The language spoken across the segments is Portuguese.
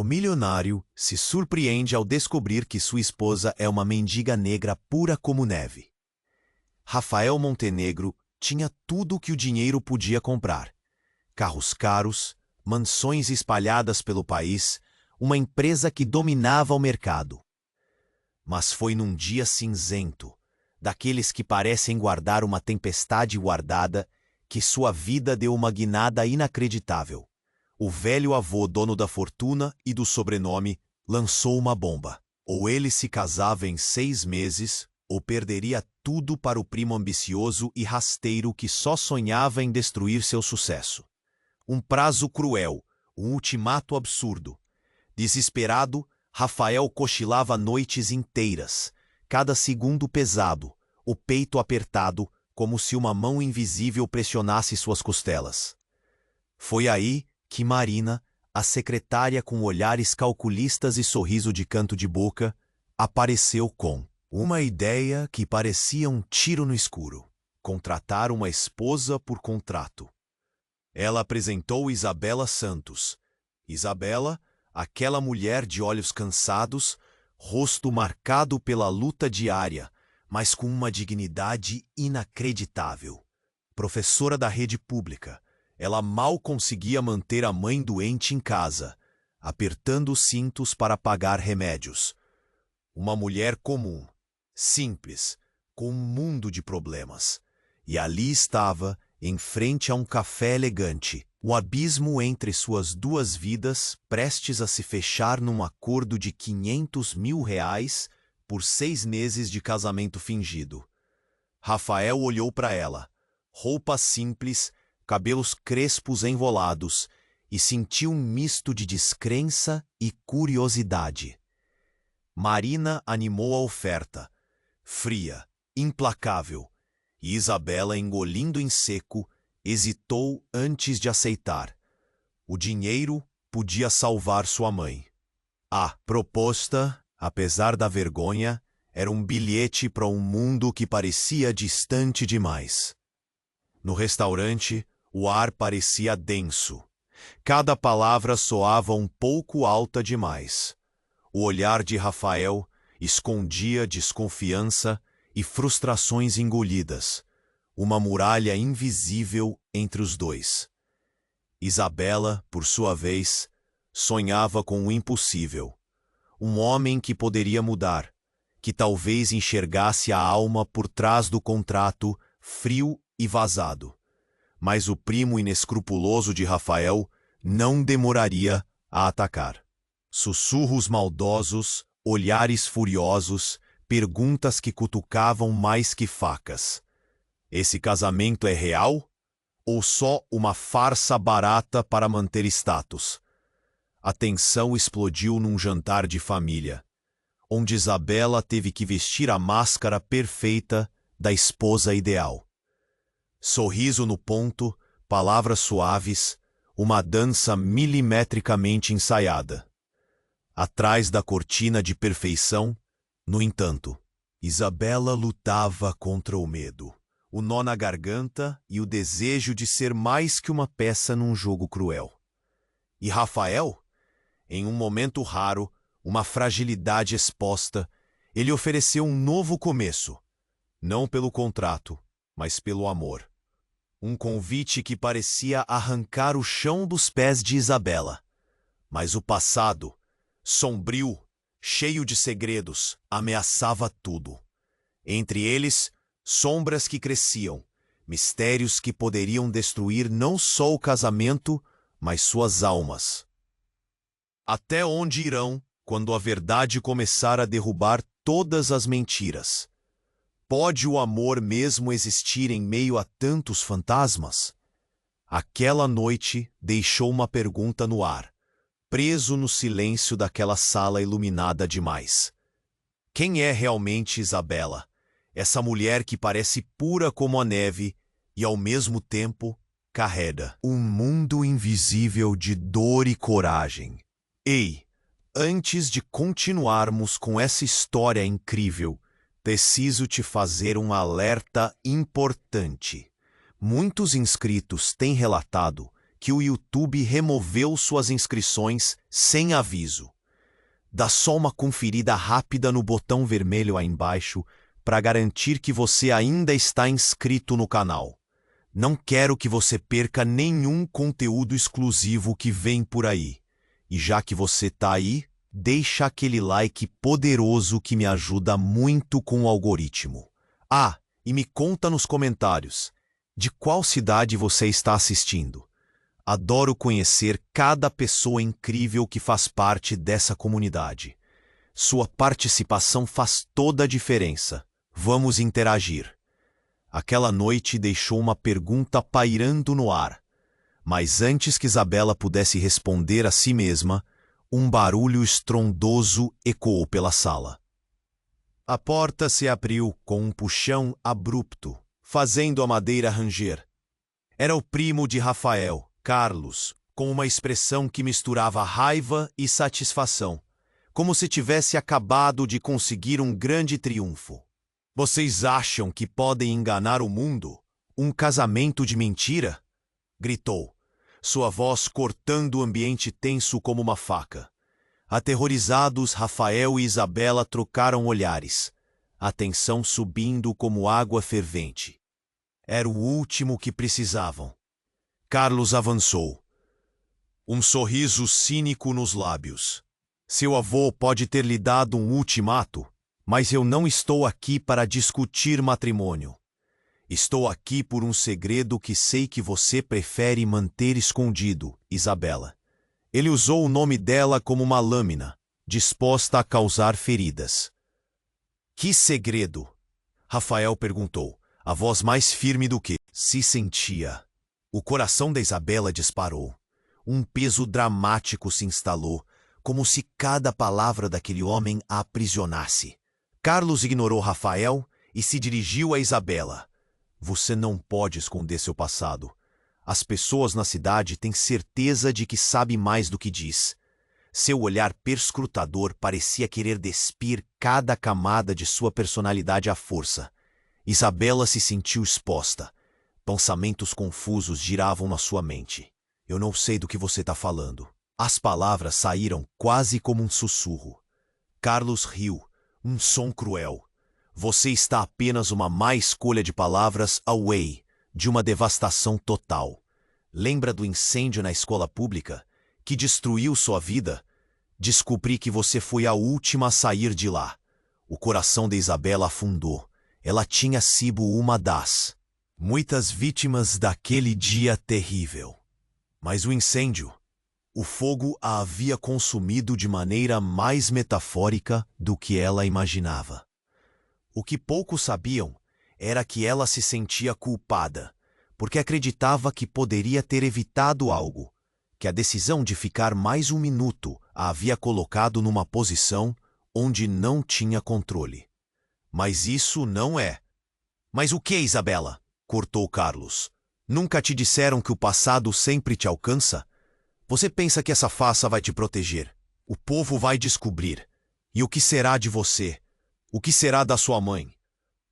O milionário se surpreende ao descobrir que sua esposa é uma mendiga negra pura como neve. Rafael Montenegro tinha tudo o que o dinheiro podia comprar: carros caros, mansões espalhadas pelo país, uma empresa que dominava o mercado. Mas foi num dia cinzento, daqueles que parecem guardar uma tempestade guardada, que sua vida deu uma guinada inacreditável. O velho avô, dono da fortuna e do sobrenome, lançou uma bomba. Ou ele se casava em 6 meses, ou perderia tudo para o primo ambicioso e rasteiro que só sonhava em destruir seu sucesso. Um prazo cruel, um ultimato absurdo. Desesperado, Rafael cochilava noites inteiras, cada segundo pesado, o peito apertado, como se uma mão invisível pressionasse suas costelas. Foi aí que Marina, a secretária com olhares calculistas e sorriso de canto de boca, apareceu com uma ideia que parecia um tiro no escuro: contratar uma esposa por contrato. Ela apresentou Isabela Santos. Isabela, aquela mulher de olhos cansados, rosto marcado pela luta diária, mas com uma dignidade inacreditável. Professora da rede pública, ela mal conseguia manter a mãe doente em casa, apertando os cintos para pagar remédios. Uma mulher comum, simples, com um mundo de problemas. E ali estava, em frente a um café elegante, o abismo entre suas duas vidas prestes a se fechar num acordo de R$ 500 mil por 6 meses de casamento fingido. Rafael olhou para ela, roupa simples, cabelos crespos envolados, e sentiu um misto de descrença e curiosidade. Marina animou a oferta, fria, implacável, e Isabela, engolindo em seco, hesitou antes de aceitar. O dinheiro podia salvar sua mãe. A proposta, apesar da vergonha, era um bilhete para um mundo que parecia distante demais. No restaurante, o ar parecia denso. Cada palavra soava um pouco alta demais. O olhar de Rafael escondia desconfiança e frustrações engolidas, uma muralha invisível entre os dois. Isabela, por sua vez, sonhava com o impossível. Um homem que poderia mudar, que talvez enxergasse a alma por trás do contrato frio e vazado. Mas o primo inescrupuloso de Rafael não demoraria a atacar. Sussurros maldosos, olhares furiosos, perguntas que cutucavam mais que facas. Esse casamento é real? Ou só uma farsa barata para manter status? A tensão explodiu num jantar de família, onde Isabela teve que vestir a máscara perfeita da esposa ideal. Sorriso no ponto, palavras suaves, uma dança milimetricamente ensaiada. Atrás da cortina de perfeição, no entanto, Isabela lutava contra o medo, o nó na garganta e o desejo de ser mais que uma peça num jogo cruel. E Rafael? Em um momento raro, uma fragilidade exposta, ele ofereceu um novo começo, não pelo contrato, mas pelo amor. Um convite que parecia arrancar o chão dos pés de Isabela. Mas o passado, sombrio, cheio de segredos, ameaçava tudo. Entre eles, sombras que cresciam, mistérios que poderiam destruir não só o casamento, mas suas almas. Até onde irão quando a verdade começar a derrubar todas as mentiras? Pode o amor mesmo existir em meio a tantos fantasmas? Aquela noite deixou uma pergunta no ar, preso no silêncio daquela sala iluminada demais. Quem é realmente Isabela? Essa mulher que parece pura como a neve e, ao mesmo tempo, carrega um mundo invisível de dor e coragem. Ei, antes de continuarmos com essa história incrível, preciso te fazer um alerta importante. Muitos inscritos têm relatado que o YouTube removeu suas inscrições sem aviso. Dá só uma conferida rápida no botão vermelho aí embaixo para garantir que você ainda está inscrito no canal. Não quero que você perca nenhum conteúdo exclusivo que vem por aí. E já que você tá aí, deixa aquele like poderoso que me ajuda muito com o algoritmo. Ah, e me conta nos comentários, de qual cidade você está assistindo? Adoro conhecer cada pessoa incrível que faz parte dessa comunidade. Sua participação faz toda a diferença. Vamos interagir. Aquela noite deixou uma pergunta pairando no ar. Mas antes que Isabela pudesse responder a si mesma, um barulho estrondoso ecoou pela sala. A porta se abriu com um puxão abrupto, fazendo a madeira ranger. Era o primo de Rafael, Carlos, com uma expressão que misturava raiva e satisfação, como se tivesse acabado de conseguir um grande triunfo. Vocês acham que podem enganar o mundo? Um casamento de mentira? Gritou, sua voz cortando o ambiente tenso como uma faca. Aterrorizados, Rafael e Isabela trocaram olhares, a tensão subindo como água fervente. Era o último que precisavam. Carlos avançou, um sorriso cínico nos lábios. Seu avô pode ter lhe dado um ultimato, mas eu não estou aqui para discutir matrimônio. Estou aqui por um segredo que sei que você prefere manter escondido, Isabela. Ele usou o nome dela como uma lâmina, disposta a causar feridas. Que segredo? Rafael perguntou, a voz mais firme do que se sentia. O coração da Isabela disparou. Um peso dramático se instalou, como se cada palavra daquele homem a aprisionasse. Carlos ignorou Rafael e se dirigiu a Isabela. Você não pode esconder seu passado. As pessoas na cidade têm certeza de que sabe mais do que diz. Seu olhar perscrutador parecia querer despir cada camada de sua personalidade à força. Isabela se sentiu exposta. Pensamentos confusos giravam na sua mente. Eu não sei do que você está falando. As palavras saíram quase como um sussurro. Carlos riu, um som cruel. Você está apenas uma má escolha de palavras away de uma devastação total. Lembra do incêndio na escola pública, que destruiu sua vida? Descobri que você foi a última a sair de lá. O coração de Isabela afundou. Ela tinha sido uma das muitas vítimas daquele dia terrível. Mas o incêndio, o fogo a havia consumido de maneira mais metafórica do que ela imaginava. O que poucos sabiam era que ela se sentia culpada, porque acreditava que poderia ter evitado algo, que a decisão de ficar mais um minuto a havia colocado numa posição onde não tinha controle. Mas isso não é. Mas o que, Isabela? Cortou Carlos. Nunca te disseram que o passado sempre te alcança? Você pensa que essa farsa vai te proteger. O povo vai descobrir. E o que será de você? O que será da sua mãe?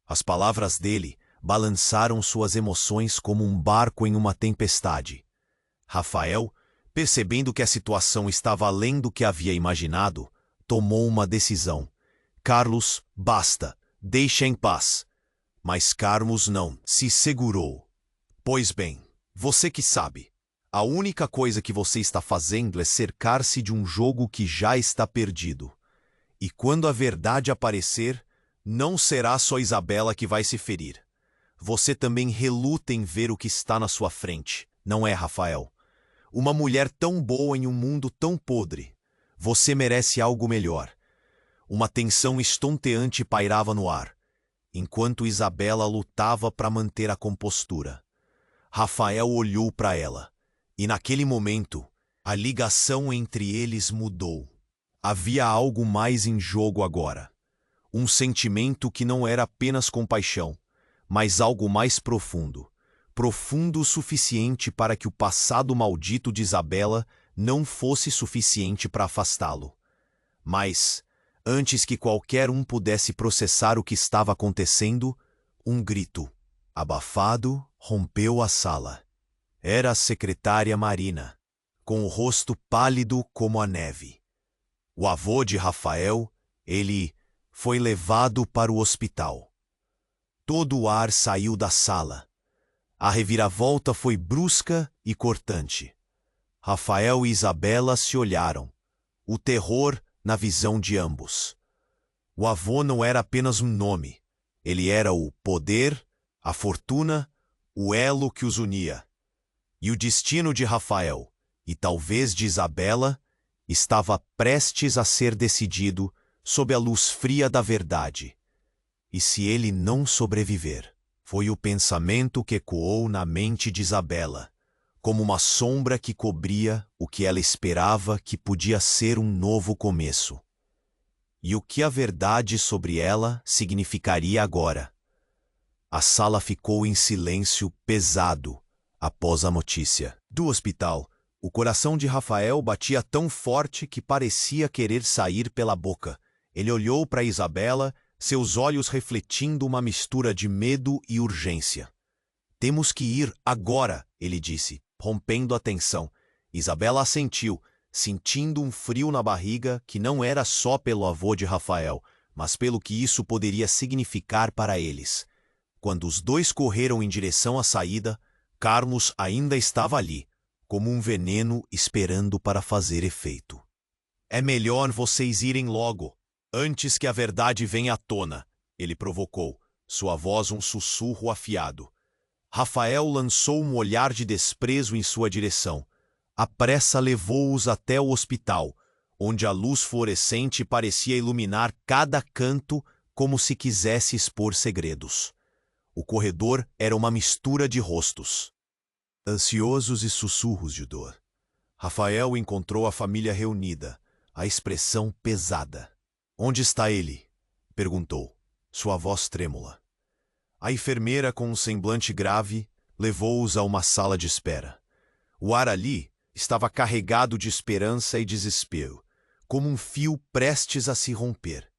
As palavras dele balançaram suas emoções como um barco em uma tempestade. Rafael, percebendo que a situação estava além do que havia imaginado, tomou uma decisão. Carlos, basta, deixa em paz. Mas Carlos não se segurou. Pois bem, você que sabe. A única coisa que você está fazendo é cercar-se de um jogo que já está perdido. E quando a verdade aparecer, não será só Isabela que vai se ferir. Você também reluta em ver o que está na sua frente, não é, Rafael? Uma mulher tão boa em um mundo tão podre. Você merece algo melhor. Uma tensão estonteante pairava no ar, enquanto Isabela lutava para manter a compostura. Rafael olhou para ela. E naquele momento, a ligação entre eles mudou. Havia algo mais em jogo agora. Um sentimento que não era apenas compaixão, mas algo mais profundo. Profundo o suficiente para que o passado maldito de Isabela não fosse suficiente para afastá-lo. Mas, antes que qualquer um pudesse processar o que estava acontecendo, um grito, abafado, rompeu a sala. Era a secretária Marina, com o rosto pálido como a neve. O avô de Rafael, ele foi levado para o hospital. Todo o ar saiu da sala. A reviravolta foi brusca e cortante. Rafael e Isabela se olharam, o terror na visão de ambos. O avô não era apenas um nome, ele era o poder, a fortuna, o elo que os unia. E o destino de Rafael, e talvez de Isabela, estava prestes a ser decidido sob a luz fria da verdade. E se ele não sobreviver? Foi o pensamento que ecoou na mente de Isabela, como uma sombra que cobria o que ela esperava que podia ser um novo começo. E o que a verdade sobre ela significaria agora? A sala ficou em silêncio pesado após a notícia. Do hospital, o coração de Rafael batia tão forte que parecia querer sair pela boca. Ele olhou para Isabela, seus olhos refletindo uma mistura de medo e urgência. Temos que ir agora, ele disse, rompendo a tensão. Isabela assentiu, sentindo um frio na barriga que não era só pelo avô de Rafael, mas pelo que isso poderia significar para eles. Quando os dois correram em direção à saída, Carlos ainda estava ali, como um veneno esperando para fazer efeito. É melhor vocês irem logo, antes que a verdade venha à tona, ele provocou, sua voz um sussurro afiado. Rafael lançou um olhar de desprezo em sua direção. A pressa levou-os até o hospital, onde a luz fluorescente parecia iluminar cada canto como se quisesse expor segredos. O corredor era uma mistura de rostos, ansiosos e sussurros de dor. Rafael encontrou a família reunida, a expressão pesada. "Onde está ele?" perguntou, sua voz trêmula. A enfermeira, com um semblante grave, levou-os a uma sala de espera. O ar ali estava carregado de esperança e desespero, como um fio prestes a se romper.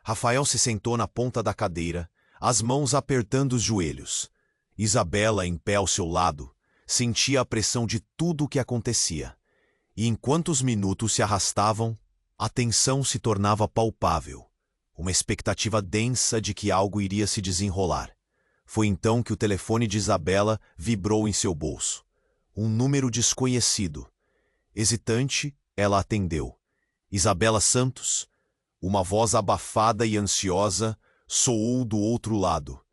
Rafael se sentou na ponta da cadeira, as mãos apertando os joelhos. Isabela, em pé ao seu lado, sentia a pressão de tudo o que acontecia. E enquanto os minutos se arrastavam, a tensão se tornava palpável, uma expectativa densa de que algo iria se desenrolar. Foi então que o telefone de Isabela vibrou em seu bolso. Um número desconhecido. Hesitante, ela atendeu. Isabela Santos. Uma voz abafada e ansiosa soou do outro lado.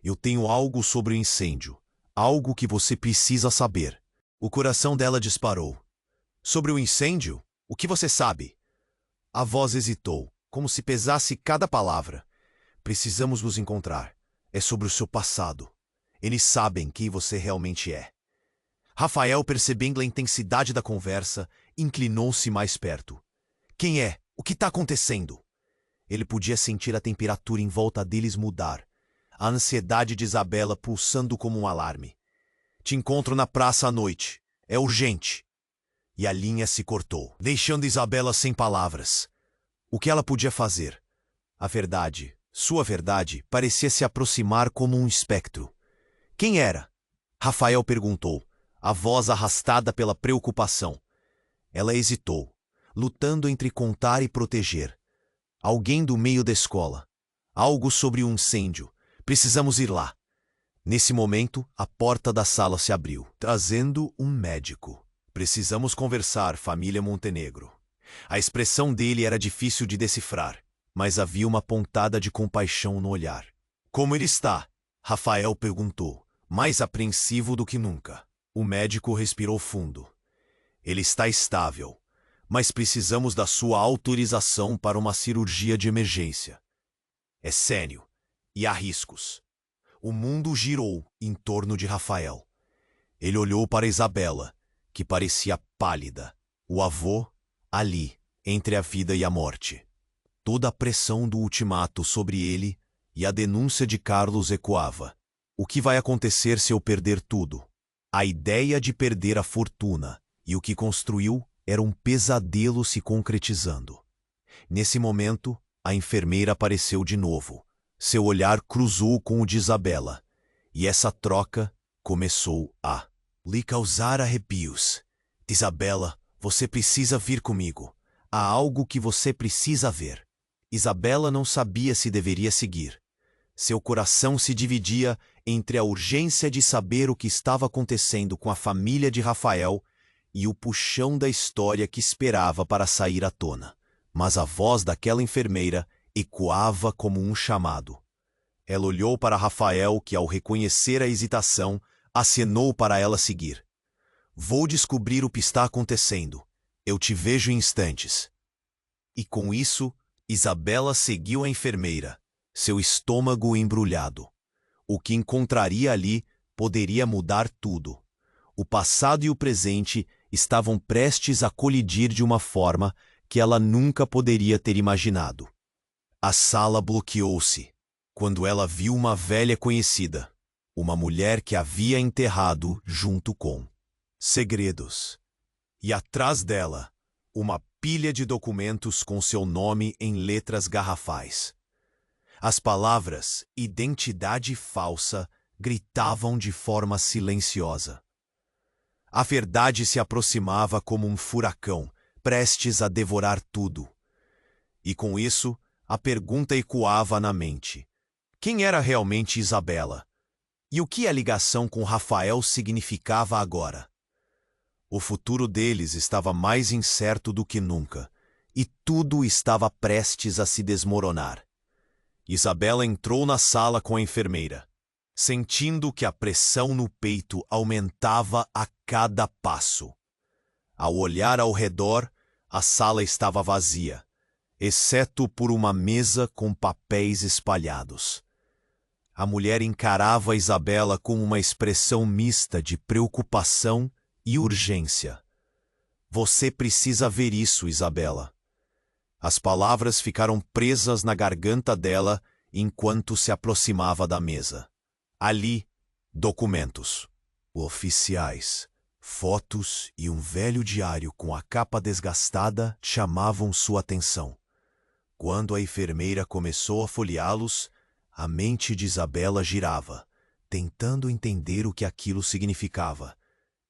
"Eu tenho algo sobre o incêndio. Algo que você precisa saber." O coração dela disparou. "Sobre o incêndio? O que você sabe?" A voz hesitou, como se pesasse cada palavra. "Precisamos nos encontrar. É sobre o seu passado. Eles sabem quem você realmente é." Rafael, percebendo a intensidade da conversa, inclinou-se mais perto. "Quem é? O que está acontecendo?" Ele podia sentir a temperatura em volta deles mudar, a ansiedade de Isabela pulsando como um alarme. "Te encontro na praça à noite. É urgente." E a linha se cortou, deixando Isabela sem palavras. O que ela podia fazer? A verdade, sua verdade, parecia se aproximar como um espectro. "Quem era?" Rafael perguntou, a voz arrastada pela preocupação. Ela hesitou, lutando entre contar e proteger. "Alguém do meio da escola. Algo sobre um incêndio. Precisamos ir lá." Nesse momento, a porta da sala se abriu, trazendo um médico. "Precisamos conversar, família Montenegro." A expressão dele era difícil de decifrar, mas havia uma pontada de compaixão no olhar. "Como ele está?" Rafael perguntou, mais apreensivo do que nunca. O médico respirou fundo. "Ele está estável, mas precisamos da sua autorização para uma cirurgia de emergência. É sério, e há riscos." O mundo girou em torno de Rafael. Ele olhou para Isabela, que parecia pálida. O avô, ali, entre a vida e a morte. Toda a pressão do ultimato sobre ele e a denúncia de Carlos ecoava. O que vai acontecer se eu perder tudo? A ideia de perder a fortuna e o que construiu era um pesadelo se concretizando. Nesse momento, a enfermeira apareceu de novo. Seu olhar cruzou com o de Isabela, e essa troca começou a lhe causar arrepios. Isabela, você precisa vir comigo. Há algo que você precisa ver. Isabela não sabia se deveria seguir. Seu coração se dividia entre a urgência de saber o que estava acontecendo com a família de Rafael e o puxão da história que esperava para sair à tona. Mas a voz daquela enfermeira ecoava como um chamado. Ela olhou para Rafael, que, ao reconhecer a hesitação, acenou para ela seguir. Vou descobrir o que está acontecendo. Eu te vejo em instantes. E com isso, Isabela seguiu a enfermeira, seu estômago embrulhado. O que encontraria ali poderia mudar tudo. O passado e o presente estavam prestes a colidir de uma forma que ela nunca poderia ter imaginado. A sala bloqueou-se quando ela viu uma velha conhecida, uma mulher que havia enterrado junto com segredos. E atrás dela, uma pilha de documentos com seu nome em letras garrafais. As palavras identidade falsa gritavam de forma silenciosa. A verdade se aproximava como um furacão, prestes a devorar tudo. E com isso, a pergunta ecoava na mente. Quem era realmente Isabela? E o que a ligação com Rafael significava agora? O futuro deles estava mais incerto do que nunca, e tudo estava prestes a se desmoronar. Isabela entrou na sala com a enfermeira, sentindo que a pressão no peito aumentava a cada passo. Ao olhar ao redor, a sala estava vazia, exceto por uma mesa com papéis espalhados. A mulher encarava Isabela com uma expressão mista de preocupação e urgência. Você precisa ver isso, Isabela. As palavras ficaram presas na garganta dela enquanto se aproximava da mesa. Ali, documentos oficiais, fotos e um velho diário com a capa desgastada chamavam sua atenção. Quando a enfermeira começou a folheá-los, a mente de Isabela girava, tentando entender o que aquilo significava.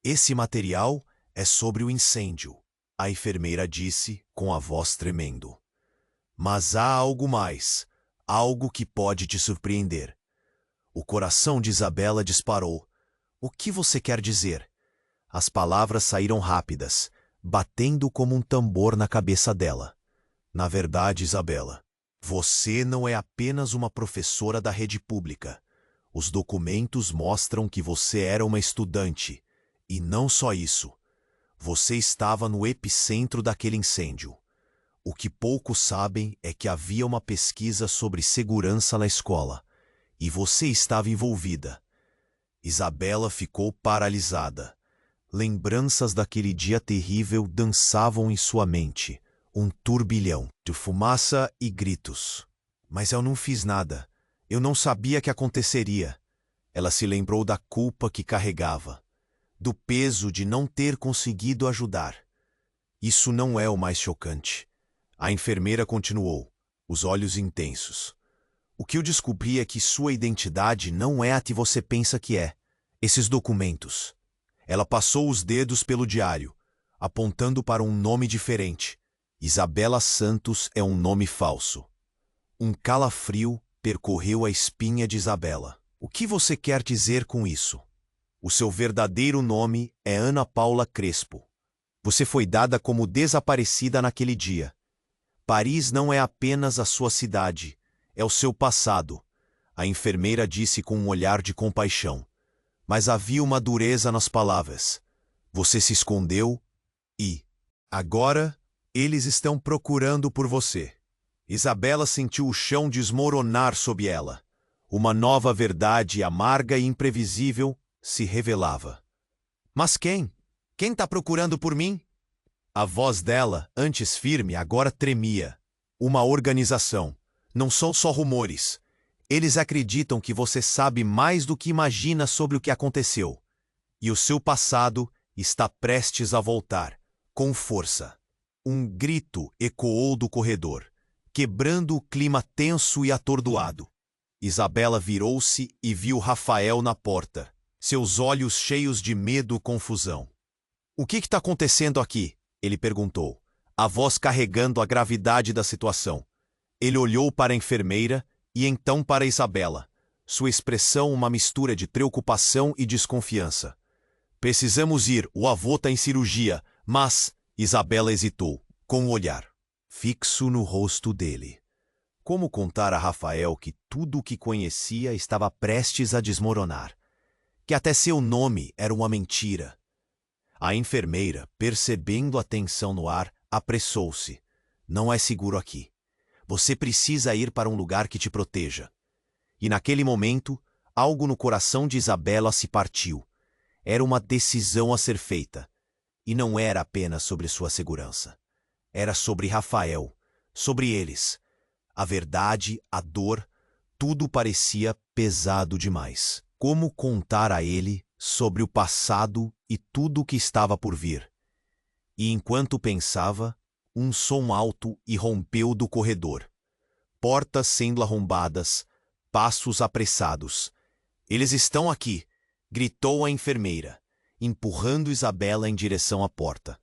Esse material é sobre o incêndio, a enfermeira disse com a voz tremendo. Mas há algo mais, algo que pode te surpreender. O coração de Isabela disparou. O que você quer dizer? As palavras saíram rápidas, batendo como um tambor na cabeça dela. Na verdade, Isabela, você não é apenas uma professora da rede pública. Os documentos mostram que você era uma estudante. E não só isso, você estava no epicentro daquele incêndio. O que poucos sabem é que havia uma pesquisa sobre segurança na escola, e você estava envolvida. Isabela ficou paralisada. Lembranças daquele dia terrível dançavam em sua mente, um turbilhão de fumaça e gritos. Mas eu não fiz nada. Eu não sabia que aconteceria. Ela se lembrou da culpa que carregava, do peso de não ter conseguido ajudar. Isso não é o mais chocante. A enfermeira continuou, os olhos intensos. O que eu descobri é que sua identidade não é a que você pensa que é. Esses documentos. Ela passou os dedos pelo diário, apontando para um nome diferente. Isabela Santos é um nome falso. Um calafrio percorreu a espinha de Isabela. O que você quer dizer com isso? O seu verdadeiro nome é Ana Paula Crespo. Você foi dada como desaparecida naquele dia. Paris não é apenas a sua cidade, é o seu passado, a enfermeira disse com um olhar de compaixão. Mas havia uma dureza nas palavras. Você se escondeu e, agora, eles estão procurando por você. Isabela sentiu o chão desmoronar sob ela. Uma nova verdade amarga e imprevisível se revelava. Mas quem? Quem está procurando por mim? A voz dela, antes firme, agora tremia. Uma organização. Não são só rumores. Eles acreditam que você sabe mais do que imagina sobre o que aconteceu. E o seu passado está prestes a voltar, com força. Um grito ecoou do corredor, quebrando o clima tenso e atordoado. Isabela virou-se e viu Rafael na porta, seus olhos cheios de medo e confusão. O que está acontecendo aqui? Ele perguntou, a voz carregando a gravidade da situação. Ele olhou para a enfermeira e então para Isabela, sua expressão uma mistura de preocupação e desconfiança. Precisamos ir, o avô está em cirurgia, mas... Isabela hesitou, com o olhar fixo no rosto dele. Como contar a Rafael que tudo o que conhecia estava prestes a desmoronar? Que até seu nome era uma mentira. A enfermeira, percebendo a tensão no ar, apressou-se. Não é seguro aqui. Você precisa ir para um lugar que te proteja. E naquele momento, algo no coração de Isabela se partiu. Era uma decisão a ser feita. E não era apenas sobre sua segurança. Era sobre Rafael, sobre eles. A verdade, a dor, tudo parecia pesado demais. Como contar a ele sobre o passado e tudo o que estava por vir? E enquanto pensava, um som alto irrompeu do corredor. Portas sendo arrombadas, passos apressados. Eles estão aqui, gritou a enfermeira, empurrando Isabela em direção à porta.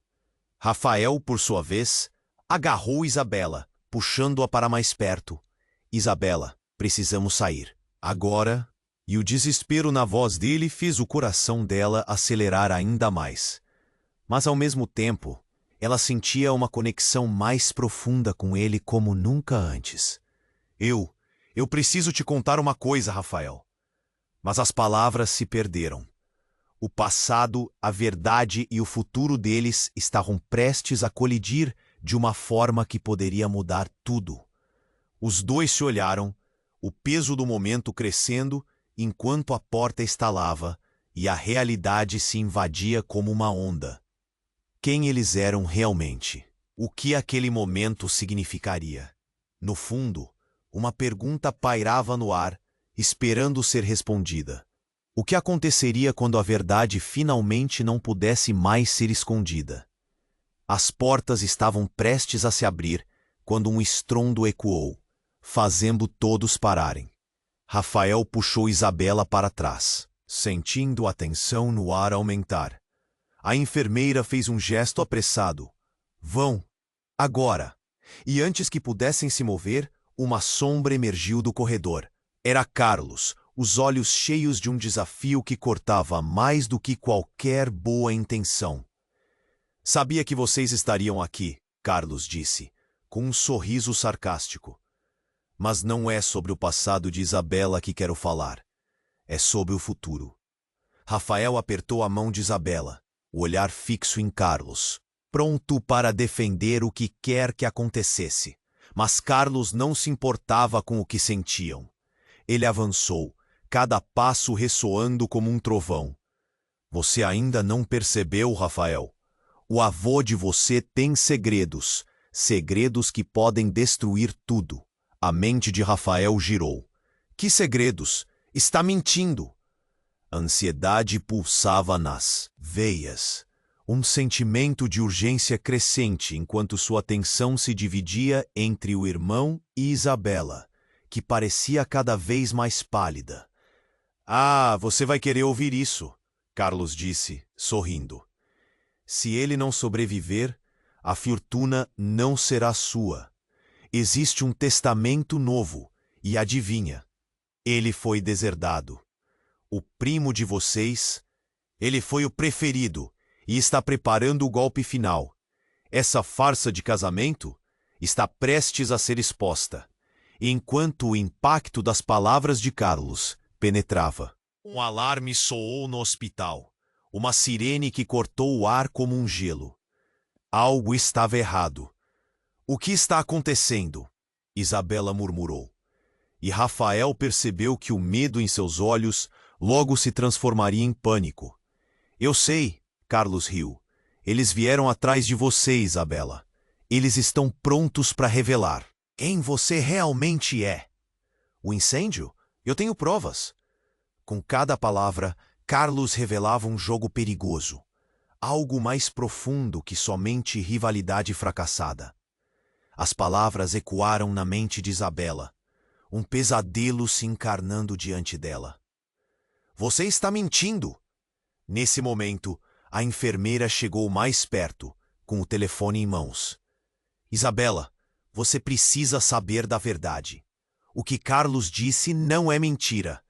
Rafael, por sua vez, agarrou Isabela, puxando-a para mais perto. Isabela, precisamos sair. Agora... E o desespero na voz dele fez o coração dela acelerar ainda mais. Mas ao mesmo tempo, ela sentia uma conexão mais profunda com ele como nunca antes. Eu preciso te contar uma coisa, Rafael. Mas as palavras se perderam. O passado, a verdade e o futuro deles estavam prestes a colidir de uma forma que poderia mudar tudo. Os dois se olharam, o peso do momento crescendo, enquanto a porta estalava e a realidade se invadia como uma onda. Quem eles eram realmente? O que aquele momento significaria? No fundo, uma pergunta pairava no ar, esperando ser respondida. O que aconteceria quando a verdade finalmente não pudesse mais ser escondida? As portas estavam prestes a se abrir quando um estrondo ecoou, fazendo todos pararem. Rafael puxou Isabela para trás, sentindo a tensão no ar aumentar. A enfermeira fez um gesto apressado. Vão! Agora! E antes que pudessem se mover, uma sombra emergiu do corredor. Era Carlos, os olhos cheios de um desafio que cortava mais do que qualquer boa intenção. Sabia que vocês estariam aqui, Carlos disse, com um sorriso sarcástico. Mas não é sobre o passado de Isabela que quero falar. É sobre o futuro. Rafael apertou a mão de Isabela, o olhar fixo em Carlos, pronto para defender o que quer que acontecesse. Mas Carlos não se importava com o que sentiam. Ele avançou, cada passo ressoando como um trovão. Você ainda não percebeu, Rafael? O avô de você tem segredos, segredos que podem destruir tudo. A mente de Rafael girou. Que segredos? Está mentindo! A ansiedade pulsava nas veias. Um sentimento de urgência crescente enquanto sua atenção se dividia entre o irmão e Isabela, que parecia cada vez mais pálida. Ah, você vai querer ouvir isso, Carlos disse, sorrindo. Se ele não sobreviver, a fortuna não será sua. Existe um testamento novo, e adivinha, ele foi deserdado. O primo de vocês, ele foi o preferido e está preparando o golpe final. Essa farsa de casamento está prestes a ser exposta, enquanto o impacto das palavras de Carlos penetrava. Um alarme soou no hospital, uma sirene que cortou o ar como um gelo. Algo estava errado. O que está acontecendo? Isabela murmurou. E Rafael percebeu que o medo em seus olhos logo se transformaria em pânico. Eu sei, Carlos riu. Eles vieram atrás de você, Isabela. Eles estão prontos para revelar quem você realmente é. O incêndio? Eu tenho provas. Com cada palavra, Carlos revelava um jogo perigoso. Algo mais profundo que somente rivalidade fracassada. As palavras ecoaram na mente de Isabela, um pesadelo se encarnando diante dela. Você está mentindo! Nesse momento, a enfermeira chegou mais perto, com o telefone em mãos. Isabela, você precisa saber da verdade. O que Carlos disse não é mentira.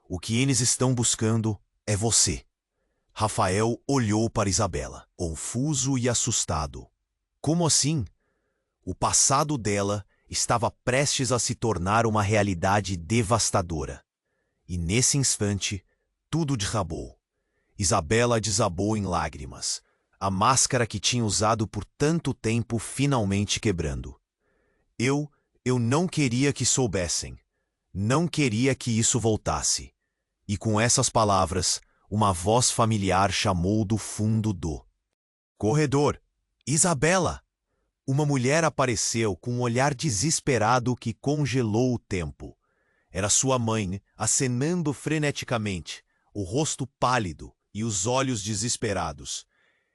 O que eles estão buscando é você. Rafael olhou para Isabela, confuso e assustado. Como assim? O passado dela estava prestes a se tornar uma realidade devastadora. E nesse instante, tudo desabou. Isabela desabou em lágrimas, a máscara que tinha usado por tanto tempo finalmente quebrando. Eu não queria que soubessem. Não queria que isso voltasse. E com essas palavras, uma voz familiar chamou do fundo do corredor. Isabela! Uma mulher apareceu com um olhar desesperado que congelou o tempo. Era sua mãe, acenando freneticamente, o rosto pálido e os olhos desesperados.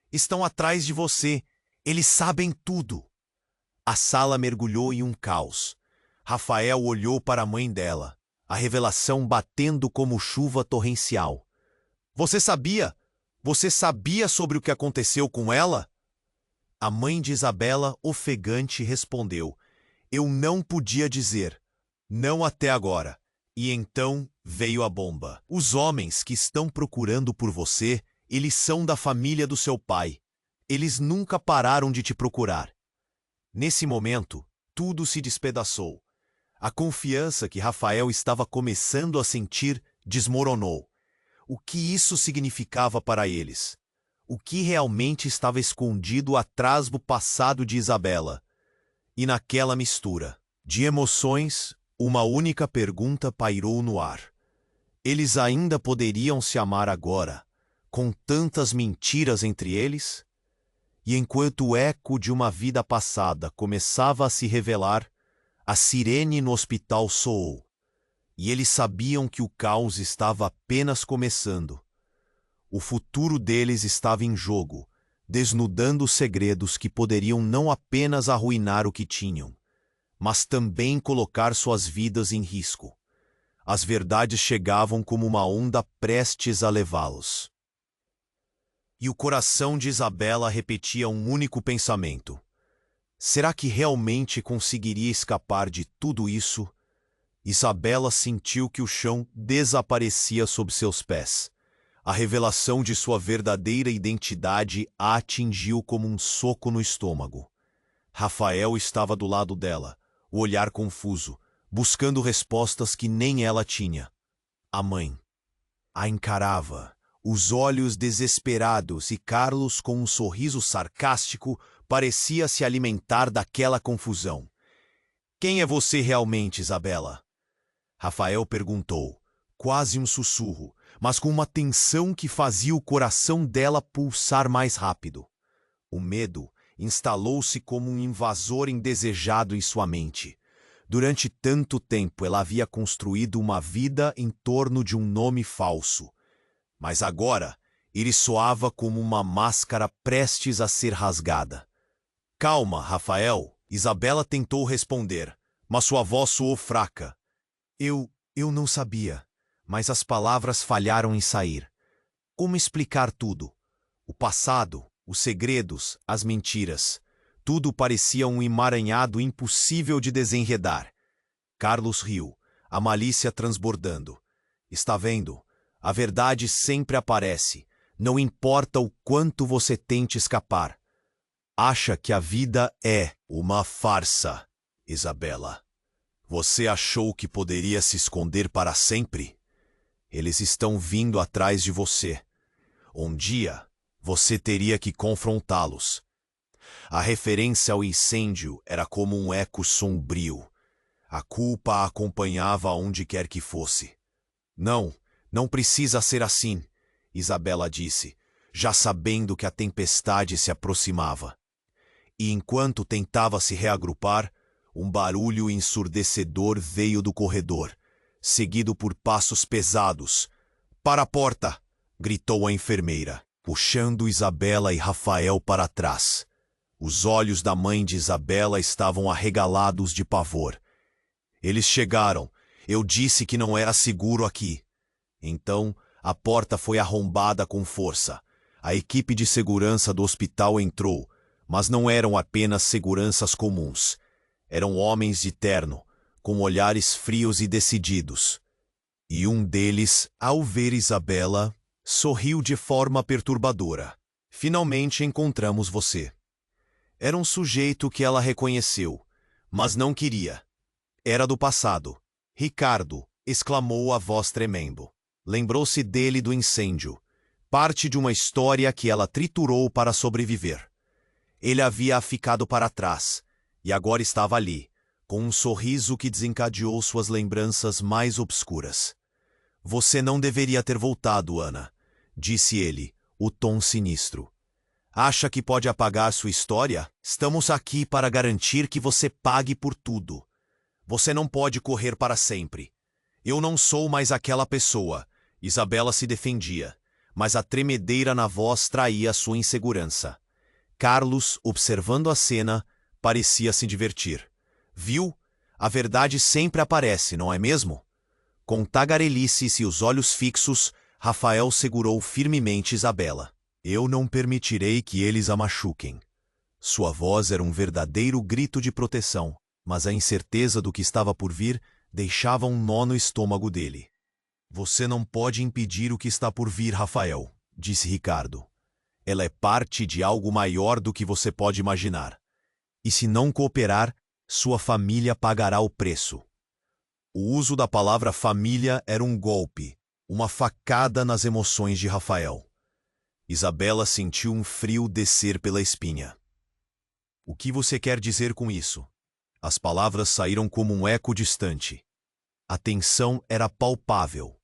Estão atrás de você. Eles sabem tudo. A sala mergulhou em um caos. Rafael olhou para a mãe dela, a revelação batendo como chuva torrencial. Você sabia? Você sabia sobre o que aconteceu com ela? A mãe de Isabela, ofegante, respondeu. Eu não podia dizer. Não até agora. E então veio a bomba. Os homens que estão procurando por você, eles são da família do seu pai. Eles nunca pararam de te procurar. Nesse momento, tudo se despedaçou. A confiança que Rafael estava começando a sentir desmoronou. O que isso significava para eles? O que realmente estava escondido atrás do passado de Isabela? E naquela mistura de emoções, uma única pergunta pairou no ar. Eles ainda poderiam se amar agora, com tantas mentiras entre eles? E enquanto o eco de uma vida passada começava a se revelar, a sirene no hospital soou. E eles sabiam que o caos estava apenas começando. O futuro deles estava em jogo, desnudando segredos que poderiam não apenas arruinar o que tinham, mas também colocar suas vidas em risco. As verdades chegavam como uma onda prestes a levá-los. E o coração de Isabela repetia um único pensamento. Será que realmente conseguiria escapar de tudo isso? Isabela sentiu que o chão desaparecia sob seus pés. A revelação de sua verdadeira identidade a atingiu como um soco no estômago. Rafael estava do lado dela, o olhar confuso, buscando respostas que nem ela tinha. A mãe a encarava, os olhos desesperados, e Carlos, com um sorriso sarcástico, parecia se alimentar daquela confusão. Quem é você realmente, Isabela? Rafael perguntou, quase um sussurro, mas com uma tensão que fazia o coração dela pulsar mais rápido. O medo instalou-se como um invasor indesejado em sua mente. Durante tanto tempo ela havia construído uma vida em torno de um nome falso. Mas agora ele soava como uma máscara prestes a ser rasgada. Calma, Rafael, Isabela tentou responder, mas sua voz soou fraca. Eu não sabia, mas as palavras falharam em sair. Como explicar tudo? O passado, os segredos, as mentiras. Tudo parecia um emaranhado impossível de desenredar. Carlos riu, a malícia transbordando. Está vendo? A verdade sempre aparece. Não importa o quanto você tente escapar. Acha que a vida é uma farsa, Isabela. Você achou que poderia se esconder para sempre? Eles estão vindo atrás de você. Um dia, você teria que confrontá-los. A referência ao incêndio era como um eco sombrio. A culpa a acompanhava onde quer que fosse. Não precisa ser assim, Isabela disse, já sabendo que a tempestade se aproximava. E enquanto tentava se reagrupar, um barulho ensurdecedor veio do corredor, seguido por passos pesados. Para a porta! Gritou a enfermeira, puxando Isabela e Rafael para trás. Os olhos da mãe de Isabela estavam arregalados de pavor. Eles chegaram. Eu disse que não era seguro aqui. Então, A porta foi arrombada com força. A equipe de segurança do hospital entrou, mas não eram apenas seguranças comuns. Eram homens de terno, com olhares frios e decididos. E um deles, ao ver Isabela, sorriu de forma perturbadora. Finalmente encontramos você. Era um sujeito que ela reconheceu, mas não queria. Era do passado. Ricardo, exclamou a voz tremendo. Lembrou-se dele do incêndio, parte de uma história que ela triturou para sobreviver. Ele havia ficado para trás, e agora estava ali, com um sorriso que desencadeou suas lembranças mais obscuras. Você não deveria ter voltado, Ana, disse ele, o tom sinistro. Acha que pode apagar sua história? Estamos aqui para garantir que você pague por tudo. Você não pode correr para sempre. Eu não sou mais aquela pessoa. Isabela se defendia, mas a tremedeira na voz traía sua insegurança. Carlos, observando a cena, parecia se divertir. Viu? A verdade sempre aparece, não é mesmo? Com tagarelices e os olhos fixos, Rafael segurou firmemente Isabela. Eu não permitirei que eles a machuquem. Sua voz era um verdadeiro grito de proteção, mas a incerteza do que estava por vir deixava um nó no estômago dele. Você não pode impedir o que está por vir, Rafael, disse Ricardo. Ela é parte de algo maior do que você pode imaginar. E se não cooperar, sua família pagará o preço. O uso da palavra família era um golpe, uma facada nas emoções de Rafael. Isabela sentiu um frio descer pela espinha. O que você quer dizer com isso? As palavras saíram como um eco distante. A tensão era palpável.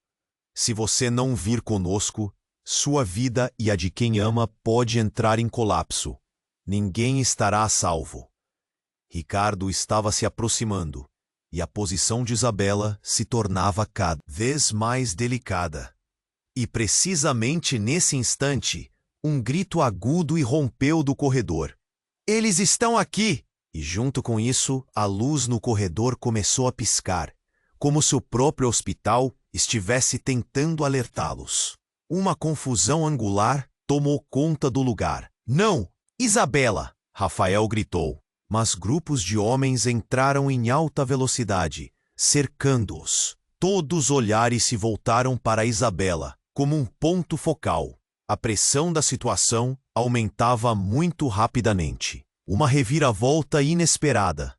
Se você não vir conosco, sua vida e a de quem ama pode entrar em colapso. Ninguém estará a salvo. Ricardo estava se aproximando, e a posição de Isabela se tornava cada vez mais delicada. E precisamente nesse instante, um grito agudo irrompeu do corredor. Eles estão aqui! E junto com isso, a luz no corredor começou a piscar, como se o próprio hospital estivesse tentando alertá-los. Uma confusão angular tomou conta do lugar. Não! Isabela! Rafael gritou. Mas grupos de homens entraram em alta velocidade, cercando-os. Todos os olhares se voltaram para Isabela, como um ponto focal. A pressão da situação aumentava muito rapidamente. Uma reviravolta inesperada.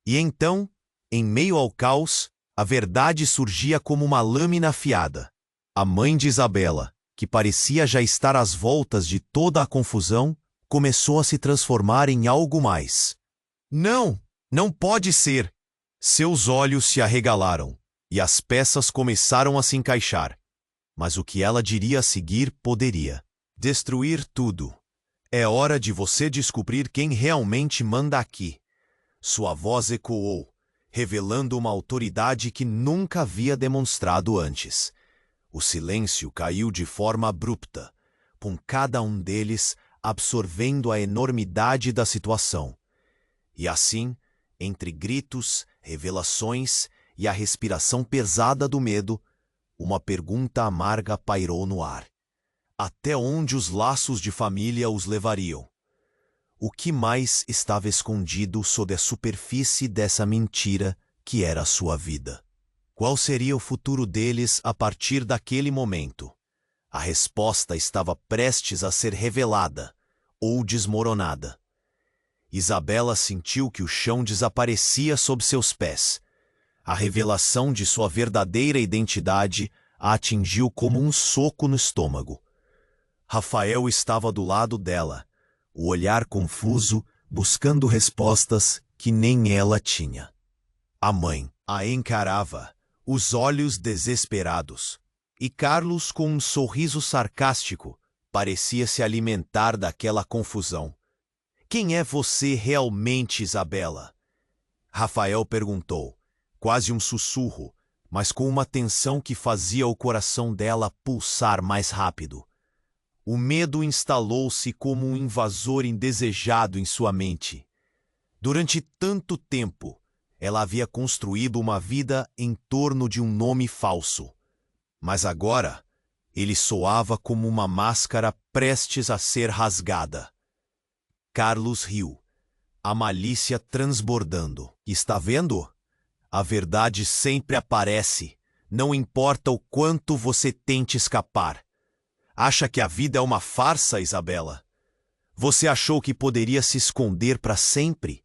E então, em meio ao caos, a verdade surgia como uma lâmina afiada. A mãe de Isabela, que parecia já estar às voltas de toda a confusão, começou a se transformar em algo mais. Não! Não pode ser! Seus olhos se arregalaram, e as peças começaram a se encaixar. Mas o que ela diria a seguir poderia destruir tudo. É hora de você descobrir quem realmente manda aqui. Sua voz ecoou, revelando uma autoridade que nunca havia demonstrado antes. O silêncio caiu de forma abrupta, com cada um deles absorvendo a enormidade da situação. E assim, entre gritos, revelações e a respiração pesada do medo, uma pergunta amarga pairou no ar. Até onde os laços de família os levariam? O que mais estava escondido sob a superfície dessa mentira que era a sua vida? Qual seria o futuro deles a partir daquele momento? A resposta estava prestes a ser revelada ou desmoronada. Isabela sentiu que o chão desaparecia sob seus pés. A revelação de sua verdadeira identidade a atingiu como um soco no estômago. Rafael estava do lado dela, o olhar confuso, buscando respostas que nem ela tinha. A mãe a encarava, os olhos desesperados, e Carlos, com um sorriso sarcástico, parecia se alimentar daquela confusão. Quem é você realmente, Isabela? Rafael perguntou, quase um sussurro, mas com uma tensão que fazia o coração dela pulsar mais rápido. O medo instalou-se como um invasor indesejado em sua mente. Durante tanto tempo, ela havia construído uma vida em torno de um nome falso. Mas agora, Ele soava como uma máscara prestes a ser rasgada. Carlos riu, a malícia transbordando. Está vendo? A verdade sempre aparece, não importa o quanto você tente escapar. Acha que a vida é uma farsa, Isabela? Você achou que poderia se esconder para sempre?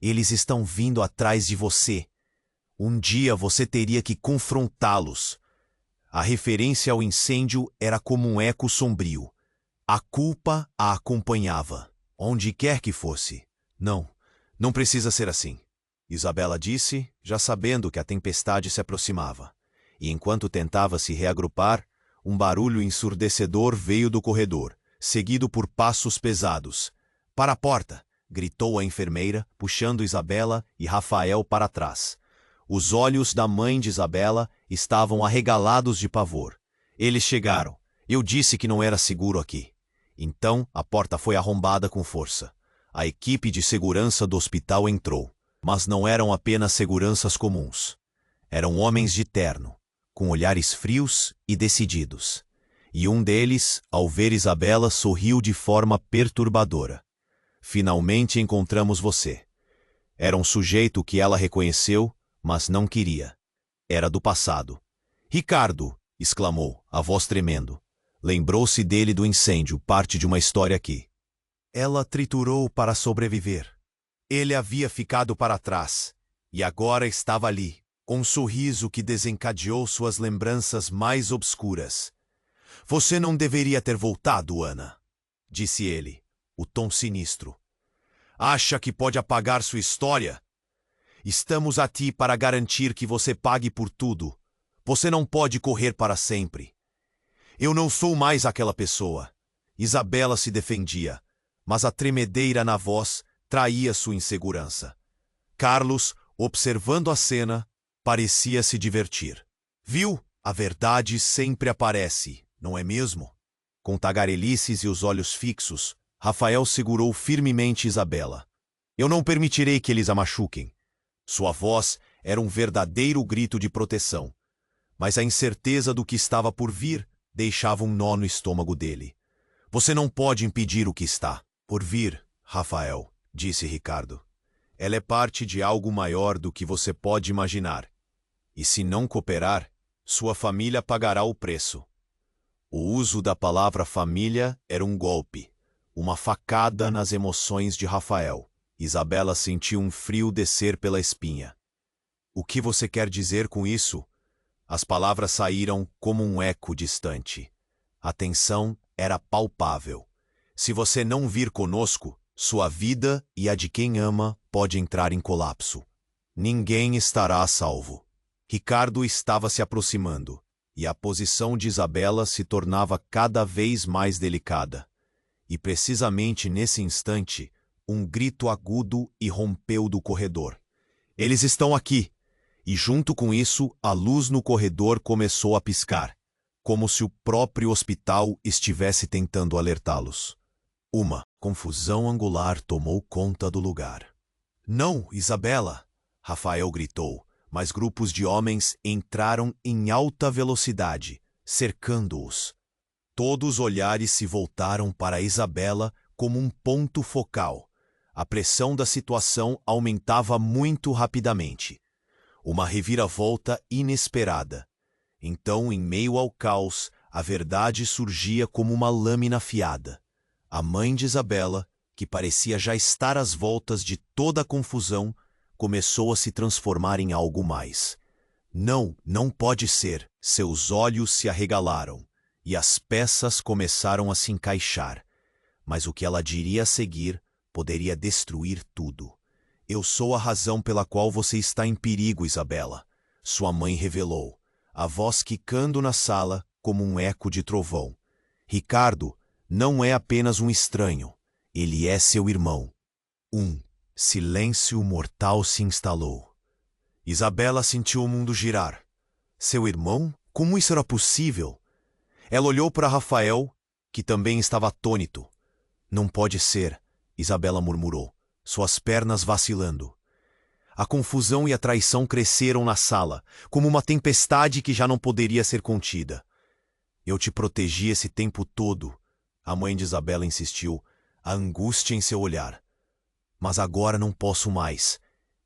Eles estão vindo atrás de você. Um dia você teria que confrontá-los. A referência ao incêndio era como um eco sombrio. A culpa a acompanhava, onde quer que fosse. Não precisa ser assim, Isabela disse, já sabendo que a tempestade se aproximava. E enquanto tentava se reagrupar, um barulho ensurdecedor veio do corredor, seguido por passos pesados. Para a porta! Gritou a enfermeira, puxando Isabela e Rafael para trás. Os olhos da mãe de Isabela estavam arregalados de pavor. Eles chegaram. Eu disse que não era seguro aqui. Então a porta foi arrombada com força. A equipe de segurança do hospital entrou. Mas não eram apenas seguranças comuns. Eram homens de terno, com olhares frios e decididos. E um deles, ao ver Isabela, sorriu de forma perturbadora. Finalmente encontramos você. Era um sujeito que ela reconheceu, mas não queria. Era do passado. Ricardo! Exclamou, a voz tremendo. Lembrou-se dele do incêndio, parte de uma história aqui. Ela triturou para sobreviver. Ele havia ficado para trás, e agora estava ali, com um sorriso que desencadeou suas lembranças mais obscuras. Você não deveria ter voltado, Ana, disse ele, o tom sinistro. Acha que pode apagar sua história? Estamos aqui para garantir que você pague por tudo. Você não pode correr para sempre. Eu não sou mais aquela pessoa. Isabela se defendia, mas a tremedeira na voz traía sua insegurança. Carlos, observando a cena, parecia se divertir. Viu? A verdade sempre aparece, não é mesmo? Com tagarelices e os olhos fixos, Rafael segurou firmemente Isabela. Eu não permitirei que eles a machuquem. Sua voz era um verdadeiro grito de proteção. Mas a incerteza do que estava por vir deixava um nó no estômago dele. Você não pode impedir o que está por vir, Rafael, disse Ricardo. Ela é parte de algo maior do que você pode imaginar. E se não cooperar, sua família pagará o preço. O uso da palavra família era um golpe, uma facada nas emoções de Rafael. Isabela sentiu um frio descer pela espinha. O que você quer dizer com isso? As palavras saíram como um eco distante. A tensão era palpável. Se você não vir conosco, sua vida e a de quem ama pode entrar em colapso. Ninguém estará a salvo. Ricardo estava se aproximando, e a posição de Isabela se tornava cada vez mais delicada. E precisamente nesse instante, um grito agudo irrompeu do corredor. Eles estão aqui! E junto com isso, a luz no corredor começou a piscar, como se o próprio hospital estivesse tentando alertá-los. Uma confusão angular tomou conta do lugar. Não, Isabela! Rafael gritou, mas grupos de homens entraram em alta velocidade, cercando-os. Todos os olhares se voltaram para Isabela como um ponto focal. A pressão da situação aumentava muito rapidamente. Uma reviravolta inesperada. Então, em meio ao caos, a verdade surgia como uma lâmina afiada. A mãe de Isabela, que parecia já estar às voltas de toda a confusão, começou a se transformar em algo mais. Não pode ser. Seus olhos se arregalaram, e as peças começaram a se encaixar. Mas o que ela diria a seguir poderia destruir tudo. Eu sou a razão pela qual você está em perigo, Isabela, sua mãe revelou, a voz quicando na sala como um eco de trovão. Ricardo não é apenas um estranho, ele é seu irmão. Silêncio mortal se instalou. Isabela sentiu o mundo girar. Seu irmão? Como isso era possível? Ela olhou para Rafael, que também estava atônito. Não pode ser, Isabela murmurou, suas pernas vacilando. A confusão e a traição cresceram na sala, como uma tempestade que já não poderia ser contida. Eu te protegi esse tempo todo. A mãe de Isabela insistiu, a angústia em seu olhar. Mas agora não posso mais.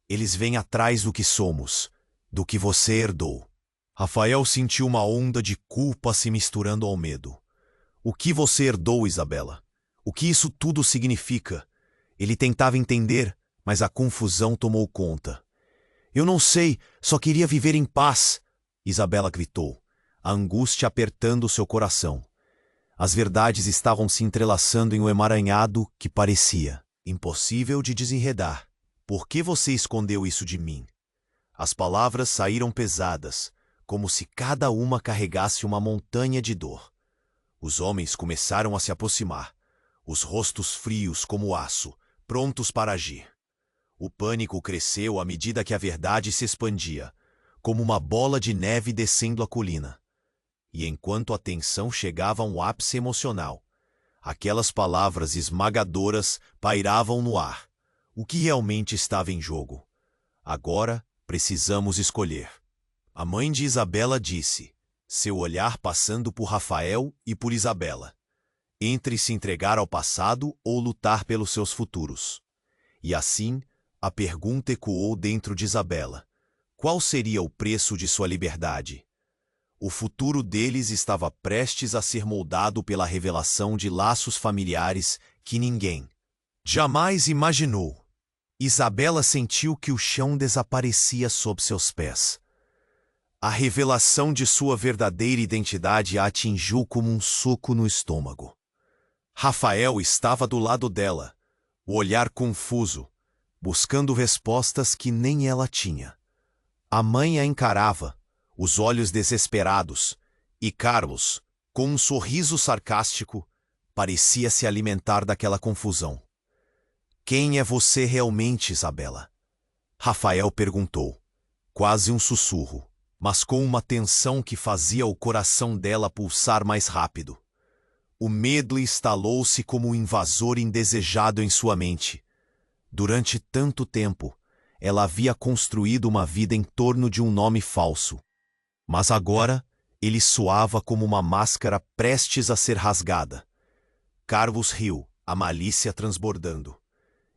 Eles vêm atrás do que somos, do que você herdou. Rafael sentiu uma onda de culpa se misturando ao medo. O que você herdou, Isabela? O que isso tudo significa? Ele tentava entender, mas a confusão tomou conta. Eu não sei, só queria viver em paz, Isabela gritou, a angústia apertando seu coração. As verdades estavam se entrelaçando em um emaranhado que parecia impossível de desenredar. Por que você escondeu isso de mim? As palavras saíram pesadas, como se cada uma carregasse uma montanha de dor. Os homens começaram a se aproximar, os rostos frios como aço, prontos para agir. O pânico cresceu à medida que a verdade se expandia, como uma bola de neve descendo a colina. E enquanto a tensão chegava a um ápice emocional, aquelas palavras esmagadoras pairavam no ar. O que realmente estava em jogo? Agora precisamos escolher. A mãe de Isabela disse, seu olhar passando por Rafael e por Isabela. Entre se entregar ao passado ou lutar pelos seus futuros. E assim, a pergunta ecoou dentro de Isabela. Qual seria o preço de sua liberdade? O futuro deles estava prestes a ser moldado pela revelação de laços familiares que ninguém jamais imaginou. Isabela sentiu que o chão desaparecia sob seus pés. A revelação de sua verdadeira identidade a atingiu como um soco no estômago. Rafael estava do lado dela, o olhar confuso, buscando respostas que nem ela tinha. A mãe a encarava, os olhos desesperados, e Carlos, com um sorriso sarcástico, parecia se alimentar daquela confusão. Quem é você realmente, Isabela? Rafael perguntou, quase um sussurro, mas com uma tensão que fazia o coração dela pulsar mais rápido. O medo instalou-se como um invasor indesejado em sua mente. Durante tanto tempo, ela havia construído uma vida em torno de um nome falso. Mas agora, ele soava como uma máscara prestes a ser rasgada. Carlos riu, a malícia transbordando.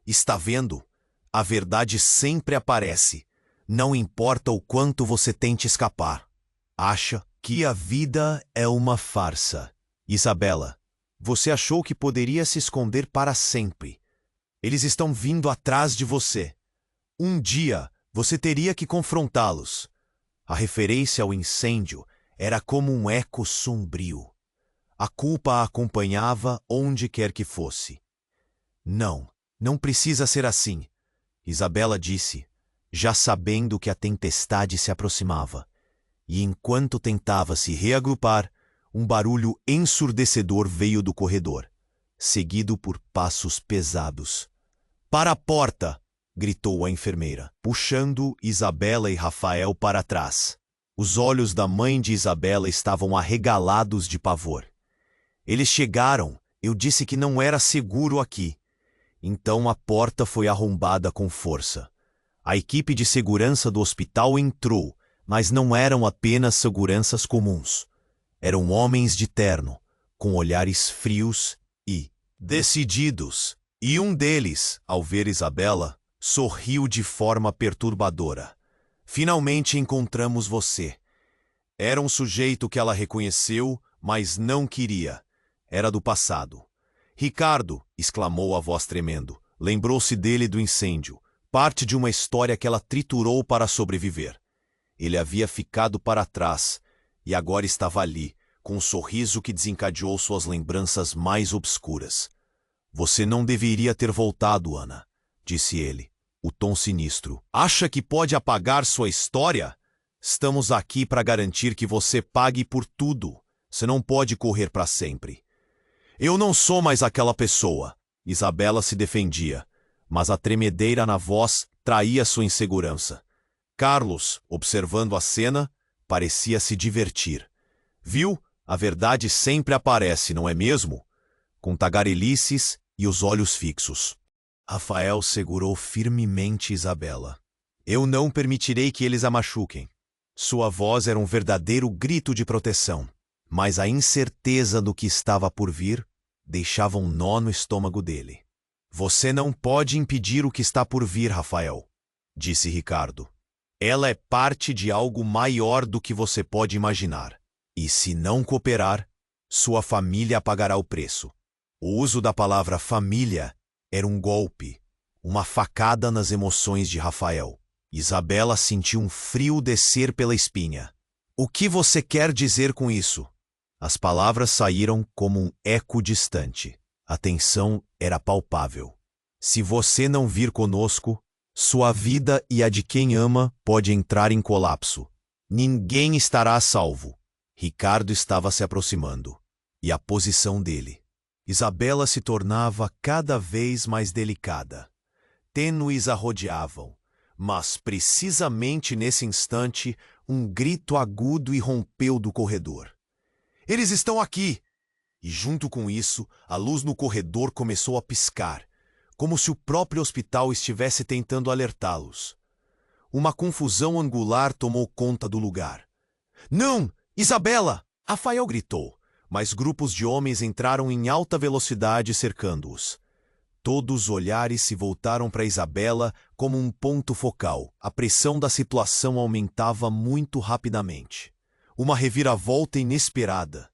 Está vendo? A verdade sempre aparece. Não importa o quanto você tente escapar. Acha que a vida é uma farsa. Isabela, você achou que poderia se esconder para sempre. Eles estão vindo atrás de você. Um dia, você teria que confrontá-los. A referência ao incêndio era como um eco sombrio. A culpa a acompanhava onde quer que fosse. Não precisa ser assim, Isabela disse, já sabendo que a tempestade se aproximava. E enquanto tentava se reagrupar, um barulho ensurdecedor veio do corredor, seguido por passos pesados. Para a porta! Gritou a enfermeira, puxando Isabela e Rafael para trás. Os olhos da mãe de Isabela estavam arregalados de pavor. Eles chegaram, eu disse que não era seguro aqui. Então a porta foi arrombada com força. A equipe de segurança do hospital entrou, mas não eram apenas seguranças comuns. Eram homens de terno, com olhares frios e decididos. E um deles, ao ver Isabela, sorriu de forma perturbadora. Finalmente encontramos você. Era um sujeito que ela reconheceu, mas não queria. Era do passado. Ricardo, exclamou a voz tremendo. Lembrou-se dele do incêndio, parte de uma história que ela triturou para sobreviver. Ele havia ficado para trás e agora estava ali, com um sorriso que desencadeou suas lembranças mais obscuras. Você não deveria ter voltado, Ana, disse ele, o tom sinistro. Acha que pode apagar sua história? Estamos aqui para garantir que você pague por tudo. Você não pode correr para sempre. Eu não sou mais aquela pessoa. Isabela se defendia, mas a tremedeira na voz traía sua insegurança. Carlos, observando a cena, parecia se divertir. Viu? A verdade sempre aparece, não é mesmo? Com tagarelices e os olhos fixos. Rafael segurou firmemente Isabela. Eu não permitirei que eles a machuquem. Sua voz era um verdadeiro grito de proteção. mas a incerteza do que estava por vir deixava um nó no estômago dele. Você não pode impedir o que está por vir, Rafael, disse Ricardo. Ela é parte de algo maior do que você pode imaginar. E se não cooperar, sua família pagará o preço. O uso da palavra família era um golpe, uma facada nas emoções de Rafael. Isabela sentiu um frio descer pela espinha. O que você quer dizer com isso? As palavras saíram como um eco distante. A tensão era palpável. Se você não vir conosco, sua vida e a de quem ama pode entrar em colapso. Ninguém estará a salvo. Ricardo estava se aproximando. E a posição dele. Isabela se tornava cada vez mais delicada. Tênues a rodeavam, mas precisamente nesse instante, um grito agudo irrompeu do corredor. Eles estão aqui! E junto com isso, a luz no corredor começou a piscar, como se o próprio hospital estivesse tentando alertá-los. Uma confusão angular tomou conta do lugar. Não! Isabela! Rafael gritou, mas grupos de homens entraram em alta velocidade cercando-os. Todos os olhares se voltaram para Isabela como um ponto focal. A pressão da situação aumentava muito rapidamente. Uma reviravolta inesperada.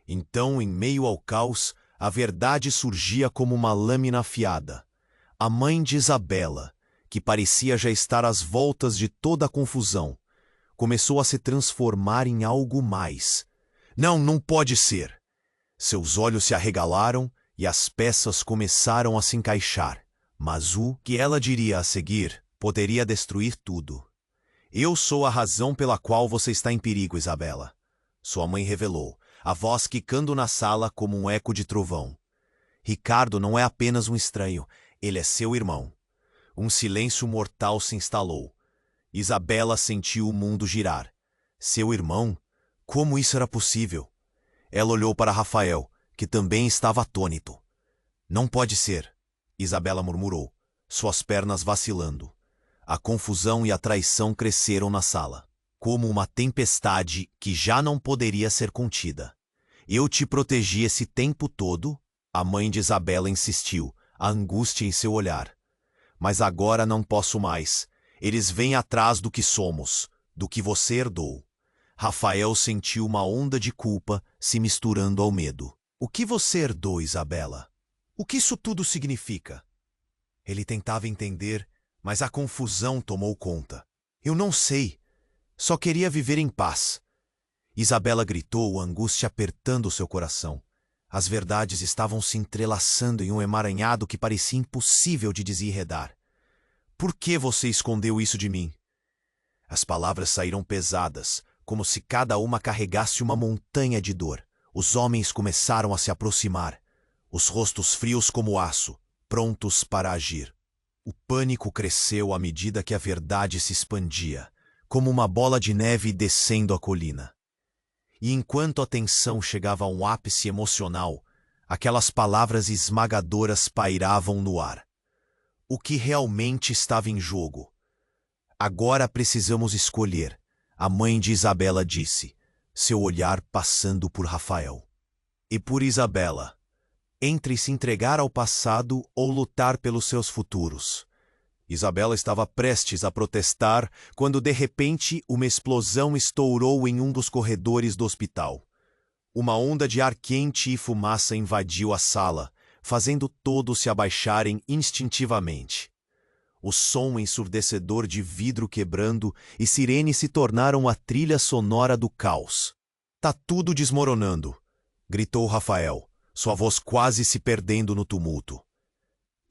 Então, em meio ao caos, a verdade surgia como uma lâmina afiada. A mãe de Isabela, que parecia já estar às voltas de toda a confusão, começou a se transformar em algo mais. Não pode ser! Seus olhos se arregalaram e as peças começaram a se encaixar. Mas o que ela diria a seguir poderia destruir tudo. Eu sou a razão pela qual você está em perigo, Isabela. Sua mãe revelou, a voz quicando na sala como um eco de trovão. Ricardo não é apenas um estranho, ele é seu irmão. Um silêncio mortal se instalou. Isabela sentiu o mundo girar. Seu irmão? Como isso era possível? Ela olhou para Rafael, que também estava atônito. Não pode ser, Isabela murmurou, suas pernas vacilando. A confusão e a traição cresceram na sala, como uma tempestade que já não poderia ser contida. Eu te protegi esse tempo todo? A mãe de Isabela insistiu, a angústia em seu olhar. Mas agora não posso mais. Eles vêm atrás do que somos, do que você herdou. Rafael sentiu uma onda de culpa se misturando ao medo. O que você herdou, Isabela? O que isso tudo significa? Ele tentava entender, mas a confusão tomou conta. Eu não sei. Só queria viver em paz. Isabela gritou, a angústia apertando seu coração. As verdades estavam se entrelaçando em um emaranhado que parecia impossível de desenredar. Por que você escondeu isso de mim? As palavras saíram pesadas, como se cada uma carregasse uma montanha de dor. Os homens começaram a se aproximar, os rostos frios como aço, prontos para agir. O pânico cresceu à medida que a verdade se expandia, como uma bola de neve descendo a colina. E enquanto a tensão chegava a um ápice emocional, aquelas palavras esmagadoras pairavam no ar. O que realmente estava em jogo? Agora precisamos escolher, a mãe de Isabela disse, seu olhar passando por Rafael. E por Isabela, entre se entregar ao passado ou lutar pelos seus futuros. Isabela estava prestes a protestar quando de repente uma explosão estourou em um dos corredores do hospital. Uma onda de ar quente e fumaça invadiu a sala, fazendo todos se abaixarem instintivamente. O som ensurdecedor de vidro quebrando e sirenes se tornaram a trilha sonora do caos. Tá tudo desmoronando, gritou Rafael, sua voz quase se perdendo no tumulto.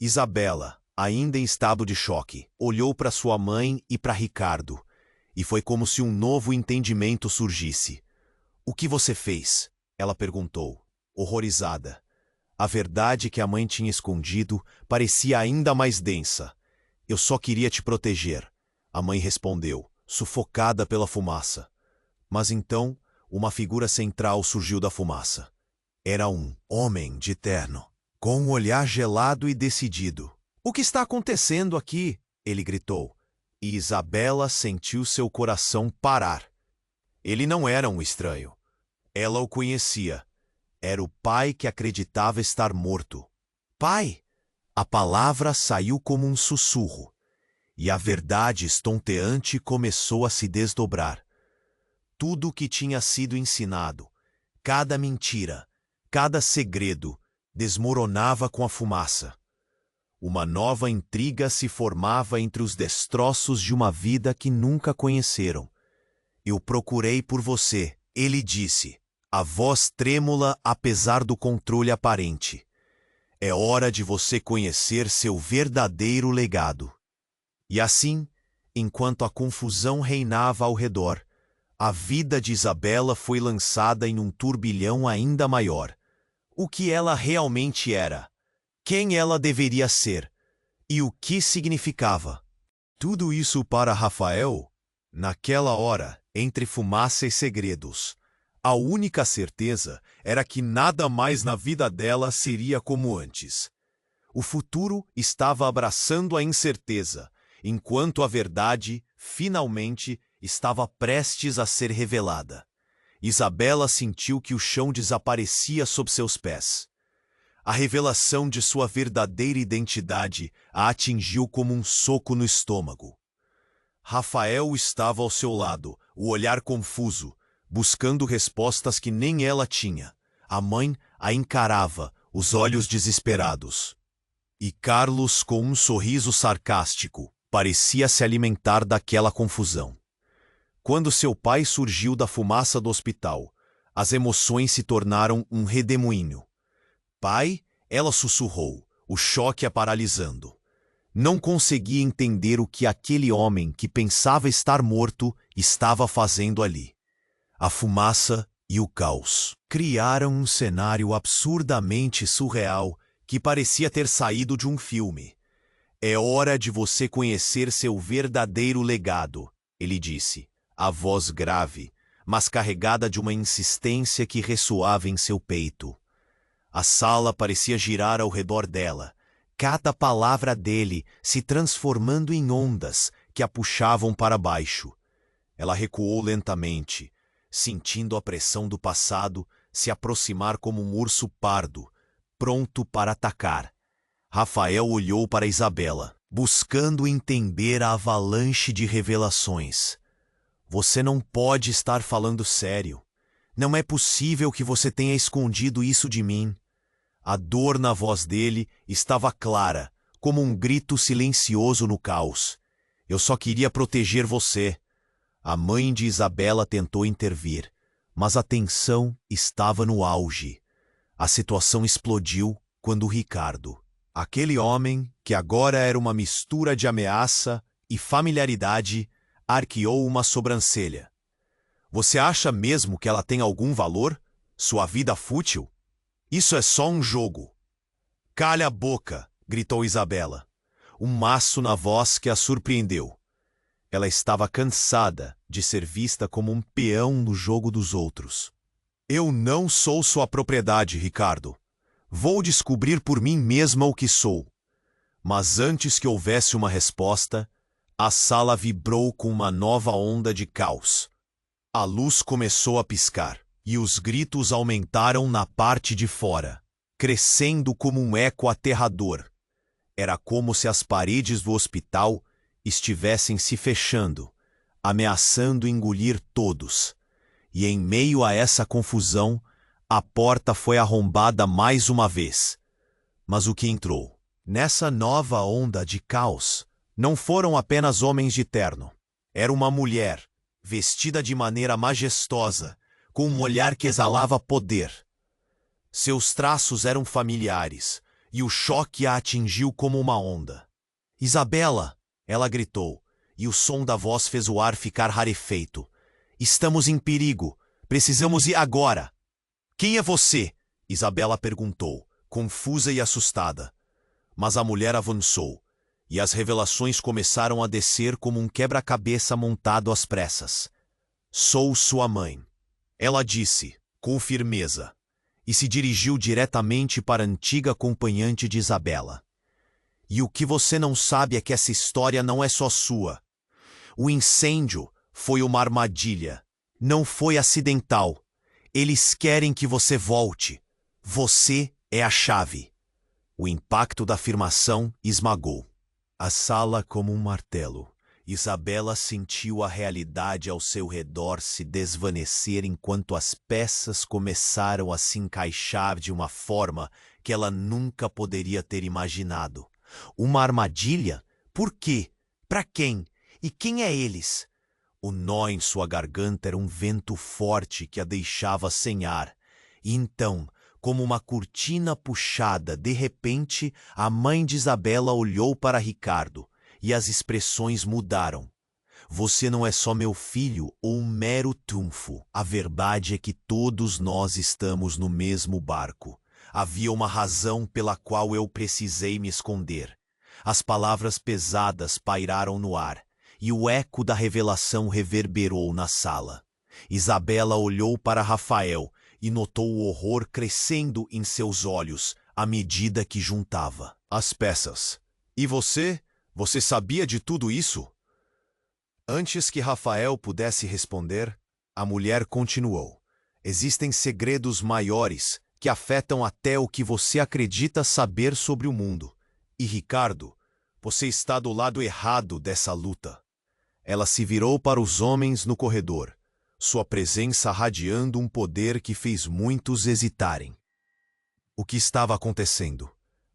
Isabela, ainda em estado de choque, olhou para sua mãe e para Ricardo, e foi como se um novo entendimento surgisse. O que você fez? Ela perguntou, horrorizada. A verdade que a mãe tinha escondido parecia ainda mais densa. Eu só queria te proteger, a mãe respondeu, sufocada pela fumaça. Mas então, uma figura central surgiu da fumaça. Era um homem de terno, com um olhar gelado e decidido. O que está acontecendo aqui? Ele gritou. E Isabela sentiu seu coração parar. Ele não era um estranho. Ela o conhecia. Era o pai que acreditava estar morto. Pai! A palavra saiu como um sussurro, e a verdade estonteante começou a se desdobrar. Tudo o que tinha sido ensinado, cada mentira, cada segredo, desmoronava com a fumaça. Uma nova intriga se formava entre os destroços de uma vida que nunca conheceram. Eu procurei por você, ele disse, a voz trêmula apesar do controle aparente. É hora de você conhecer seu verdadeiro legado. E assim, enquanto a confusão reinava ao redor, a vida de Isabela foi lançada em um turbilhão ainda maior. O que ela realmente era, quem ela deveria ser e o que significava. Tudo isso para Rafael, naquela hora, entre fumaça e segredos. A única certeza era que nada mais na vida dela seria como antes. O futuro estava abraçando a incerteza, enquanto a verdade, finalmente, estava prestes a ser revelada. Isabela sentiu que o chão desaparecia sob seus pés. A revelação de sua verdadeira identidade a atingiu como um soco no estômago. Rafael estava ao seu lado, o olhar confuso, buscando respostas que nem ela tinha. A mãe a encarava, os olhos desesperados. E Carlos, com um sorriso sarcástico, parecia se alimentar daquela confusão. Quando seu pai surgiu da fumaça do hospital, as emoções se tornaram um redemoinho. Pai, ela sussurrou, o choque a paralisando. Não conseguia entender o que aquele homem que pensava estar morto estava fazendo ali. A fumaça e o caos criaram um cenário absurdamente surreal que parecia ter saído de um filme. É hora de você conhecer seu verdadeiro legado, ele disse, a voz grave, mas carregada de uma insistência que ressoava em seu peito. A sala parecia girar ao redor dela, cada palavra dele se transformando em ondas que a puxavam para baixo. Ela recuou lentamente, sentindo a pressão do passado se aproximar como um urso pardo, pronto para atacar. Rafael olhou para Isabela, buscando entender a avalanche de revelações. Você não pode estar falando sério. Não é possível que você tenha escondido isso de mim. A dor na voz dele estava clara, como um grito silencioso no caos. Eu só queria proteger você. A mãe de Isabela tentou intervir, mas a tensão estava no auge. A situação explodiu quando Ricardo, aquele homem que agora era uma mistura de ameaça e familiaridade, arqueou uma sobrancelha. Você acha mesmo que ela tem algum valor? Sua vida fútil? Isso é só um jogo. Calha a boca, gritou Isabela, um maço na voz que a surpreendeu. Ela estava cansada de ser vista como um peão no jogo dos outros. Eu não sou sua propriedade, Ricardo. Vou descobrir por mim mesma o que sou. Mas antes que houvesse uma resposta, a sala vibrou com uma nova onda de caos. A luz começou a piscar, e os gritos aumentaram na parte de fora, crescendo como um eco aterrador. Era como se as paredes do hospital estivessem se fechando, ameaçando engolir todos. E em meio a essa confusão, a porta foi arrombada mais uma vez. Mas o que entrou nessa nova onda de caos não foram apenas homens de terno. Era uma mulher, vestida de maneira majestosa, com um olhar que exalava poder. Seus traços eram familiares, e o choque a atingiu como uma onda. Isabela! Ela gritou, e o som da voz fez o ar ficar rarefeito. Estamos em perigo. Precisamos ir agora. Quem é você? Isabela perguntou, confusa e assustada. Mas a mulher avançou, e as revelações começaram a descer como um quebra-cabeça montado às pressas. Sou sua mãe. Ela disse, com firmeza, e se dirigiu diretamente para a antiga acompanhante de Isabela. E o que você não sabe é que essa história não é só sua. O incêndio foi uma armadilha. Não foi acidental. Eles querem que você volte. Você é a chave. O impacto da afirmação esmagou a sala como um martelo. Isabela sentiu a realidade ao seu redor se desvanecer enquanto as peças começaram a se encaixar de uma forma que ela nunca poderia ter imaginado. Uma armadilha? Por quê? Para quem? E quem é eles? O nó em sua garganta era um vento forte que a deixava sem ar. E então, como uma cortina puxada, de repente, a mãe de Isabela olhou para Ricardo e as expressões mudaram. Você não é só meu filho ou um mero trunfo. A verdade é que todos nós estamos no mesmo barco. Havia uma razão pela qual eu precisei me esconder. As palavras pesadas pairaram no ar, e o eco da revelação reverberou na sala. Isabela olhou para Rafael e notou o horror crescendo em seus olhos à medida que juntava as peças. E você? Você sabia de tudo isso? Antes que Rafael pudesse responder, a mulher continuou. Existem segredos maiores que afetam até o que você acredita saber sobre o mundo. E Ricardo, você está do lado errado dessa luta. Ela se virou para os homens no corredor, sua presença radiando um poder que fez muitos hesitarem. O que estava acontecendo?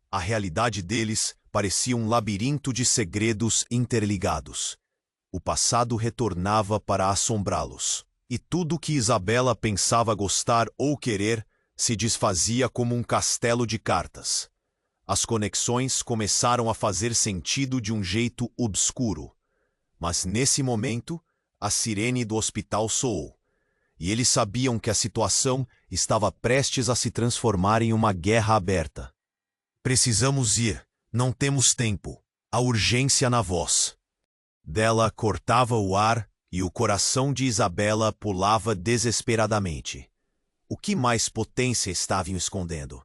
A realidade deles parecia um labirinto de segredos interligados. O passado retornava para assombrá-los, e tudo que Isabela pensava gostar ou querer se desfazia como um castelo de cartas. As conexões começaram a fazer sentido de um jeito obscuro. Mas nesse momento, a sirene do hospital soou, e eles sabiam que a situação estava prestes a se transformar em uma guerra aberta. Precisamos ir, não temos tempo. A urgência na voz dela cortava o ar e o coração de Isabela pulava desesperadamente. O que mais potência estavam escondendo?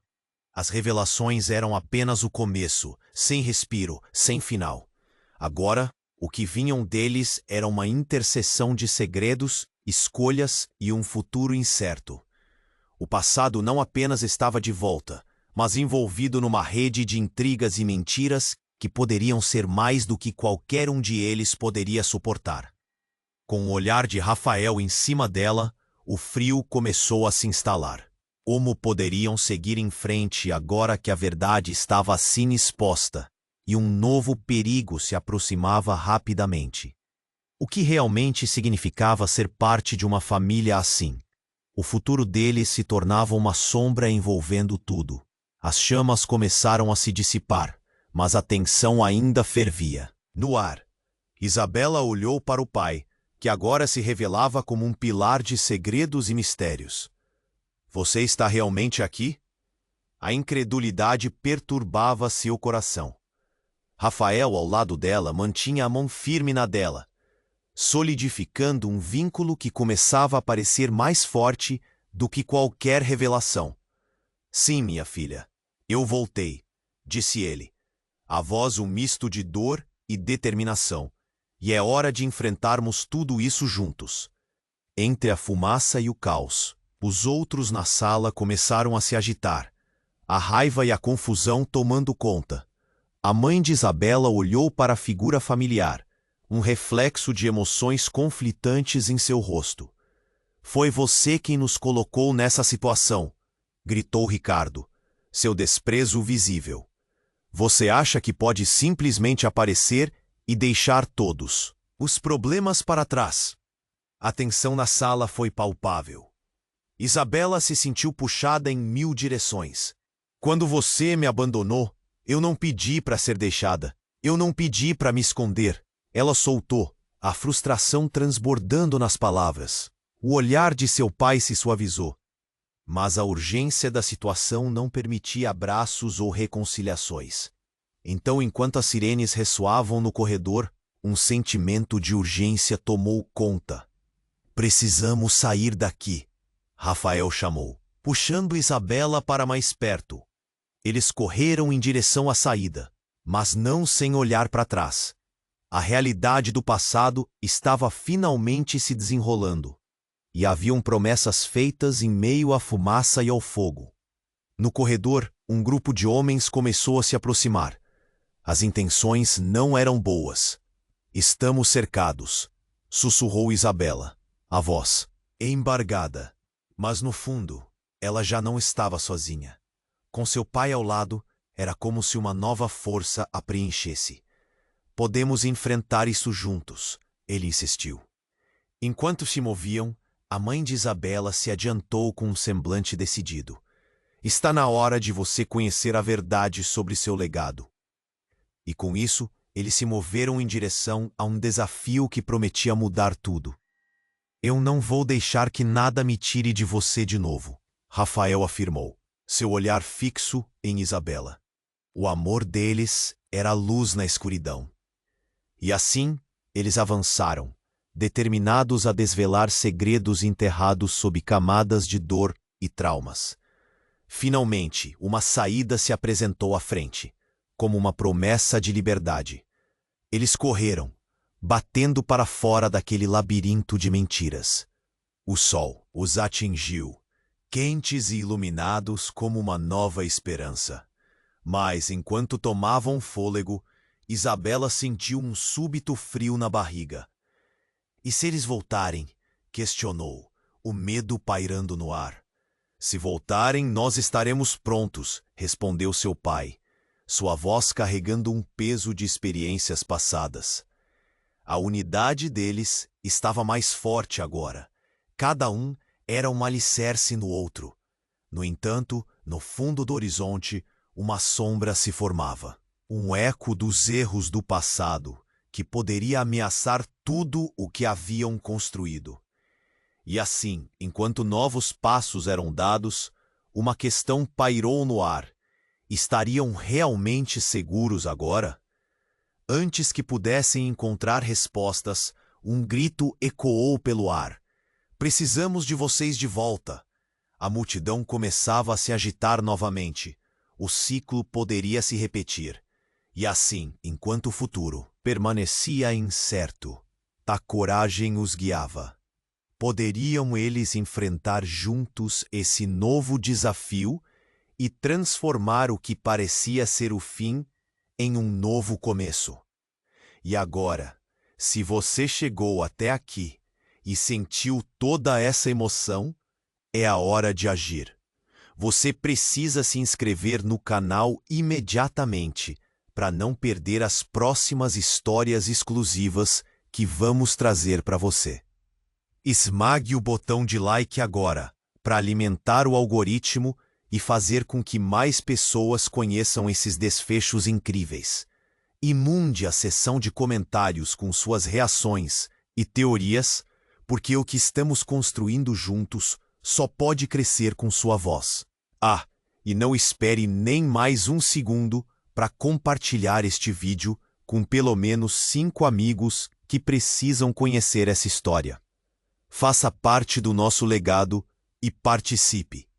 As revelações eram apenas o começo, sem respiro, sem final. Agora, o que vinham deles era uma interseção de segredos, escolhas e um futuro incerto. O passado não apenas estava de volta, mas envolvido numa rede de intrigas e mentiras que poderiam ser mais do que qualquer um de eles poderia suportar. Com o olhar de Rafael em cima dela, o frio começou a se instalar. Como poderiam seguir em frente agora que a verdade estava assim exposta? E um novo perigo se aproximava rapidamente. O que realmente significava ser parte de uma família assim? O futuro deles se tornava uma sombra envolvendo tudo. As chamas começaram a se dissipar, mas a tensão ainda fervia. No ar, Isabela olhou para o pai, que agora se revelava como um pilar de segredos e mistérios. Você está realmente aqui? A incredulidade perturbava seu coração. Rafael, ao lado dela, mantinha a mão firme na dela, solidificando um vínculo que começava a parecer mais forte do que qualquer revelação. Sim, minha filha, eu voltei, disse ele, a voz um misto de dor e determinação, e é hora de enfrentarmos tudo isso juntos. Entre a fumaça e o caos, os outros na sala começaram a se agitar, a raiva e a confusão tomando conta. A mãe de Isabela olhou para a figura familiar, um reflexo de emoções conflitantes em seu rosto. Foi você quem nos colocou nessa situação, gritou Ricardo, seu desprezo visível. Você acha que pode simplesmente aparecer e deixar todos os problemas para trás? A tensão na sala foi palpável. Isabela se sentiu puxada em 1000 direções. Quando você me abandonou, eu não pedi para ser deixada. Eu não pedi para me esconder. Ela soltou, a frustração transbordando nas palavras. O olhar de seu pai se suavizou. Mas a urgência da situação não permitia abraços ou reconciliações. Então, enquanto as sirenes ressoavam no corredor, um sentimento de urgência tomou conta. Precisamos sair daqui, Rafael chamou, puxando Isabela para mais perto. Eles correram em direção à saída, mas não sem olhar para trás. A realidade do passado estava finalmente se desenrolando. e haviam promessas feitas em meio à fumaça e ao fogo. No corredor, um grupo de homens começou a se aproximar. As intenções não eram boas. Estamos cercados, sussurrou Isabela, a voz embargada. Mas no fundo, ela já não estava sozinha. Com seu pai ao lado, era como se uma nova força a preenchesse. Podemos enfrentar isso juntos, ele insistiu. Enquanto se moviam, a mãe de Isabela se adiantou com um semblante decidido. Está na hora de você conhecer a verdade sobre seu legado. E com isso, eles se moveram em direção a um desafio que prometia mudar tudo. Eu não vou deixar que nada me tire de você de novo, Rafael afirmou, seu olhar fixo em Isabela. O amor deles era luz na escuridão. E assim, eles avançaram, determinados a desvelar segredos enterrados sob camadas de dor e traumas. Finalmente, uma saída se apresentou à frente, como uma promessa de liberdade. Eles correram, batendo para fora daquele labirinto de mentiras. O sol os atingiu, quentes e iluminados como uma nova esperança. Mas, enquanto tomavam fôlego, Isabela sentiu um súbito frio na barriga. E se eles voltarem? Questionou, o medo pairando no ar. Se voltarem, nós estaremos prontos, respondeu seu pai, sua voz carregando um peso de experiências passadas. A unidade deles estava mais forte agora. Cada um era um alicerce no outro. No entanto, no fundo do horizonte, uma sombra se formava. Um eco dos erros do passado, que poderia ameaçar tudo o que haviam construído. E assim, enquanto novos passos eram dados, uma questão pairou no ar. Estariam realmente seguros agora? Antes que pudessem encontrar respostas, um grito ecoou pelo ar. Precisamos de vocês de volta. A multidão começava a se agitar novamente. O ciclo poderia se repetir. E assim, enquanto o futuro permanecia incerto, a coragem os guiava. Poderiam eles enfrentar juntos esse novo desafio e transformar o que parecia ser o fim em um novo começo. E agora, se você chegou até aqui e sentiu toda essa emoção, é a hora de agir. Você precisa se inscrever no canal imediatamente para não perder as próximas histórias exclusivas que vamos trazer para você. Esmague o botão de like agora para alimentar o algoritmo e fazer com que mais pessoas conheçam esses desfechos incríveis. Inunde a seção de comentários com suas reações e teorias, porque o que estamos construindo juntos só pode crescer com sua voz. Ah, e não espere nem mais um segundo para compartilhar este vídeo com pelo menos 5 amigos que precisam conhecer essa história. Faça parte do nosso legado e participe.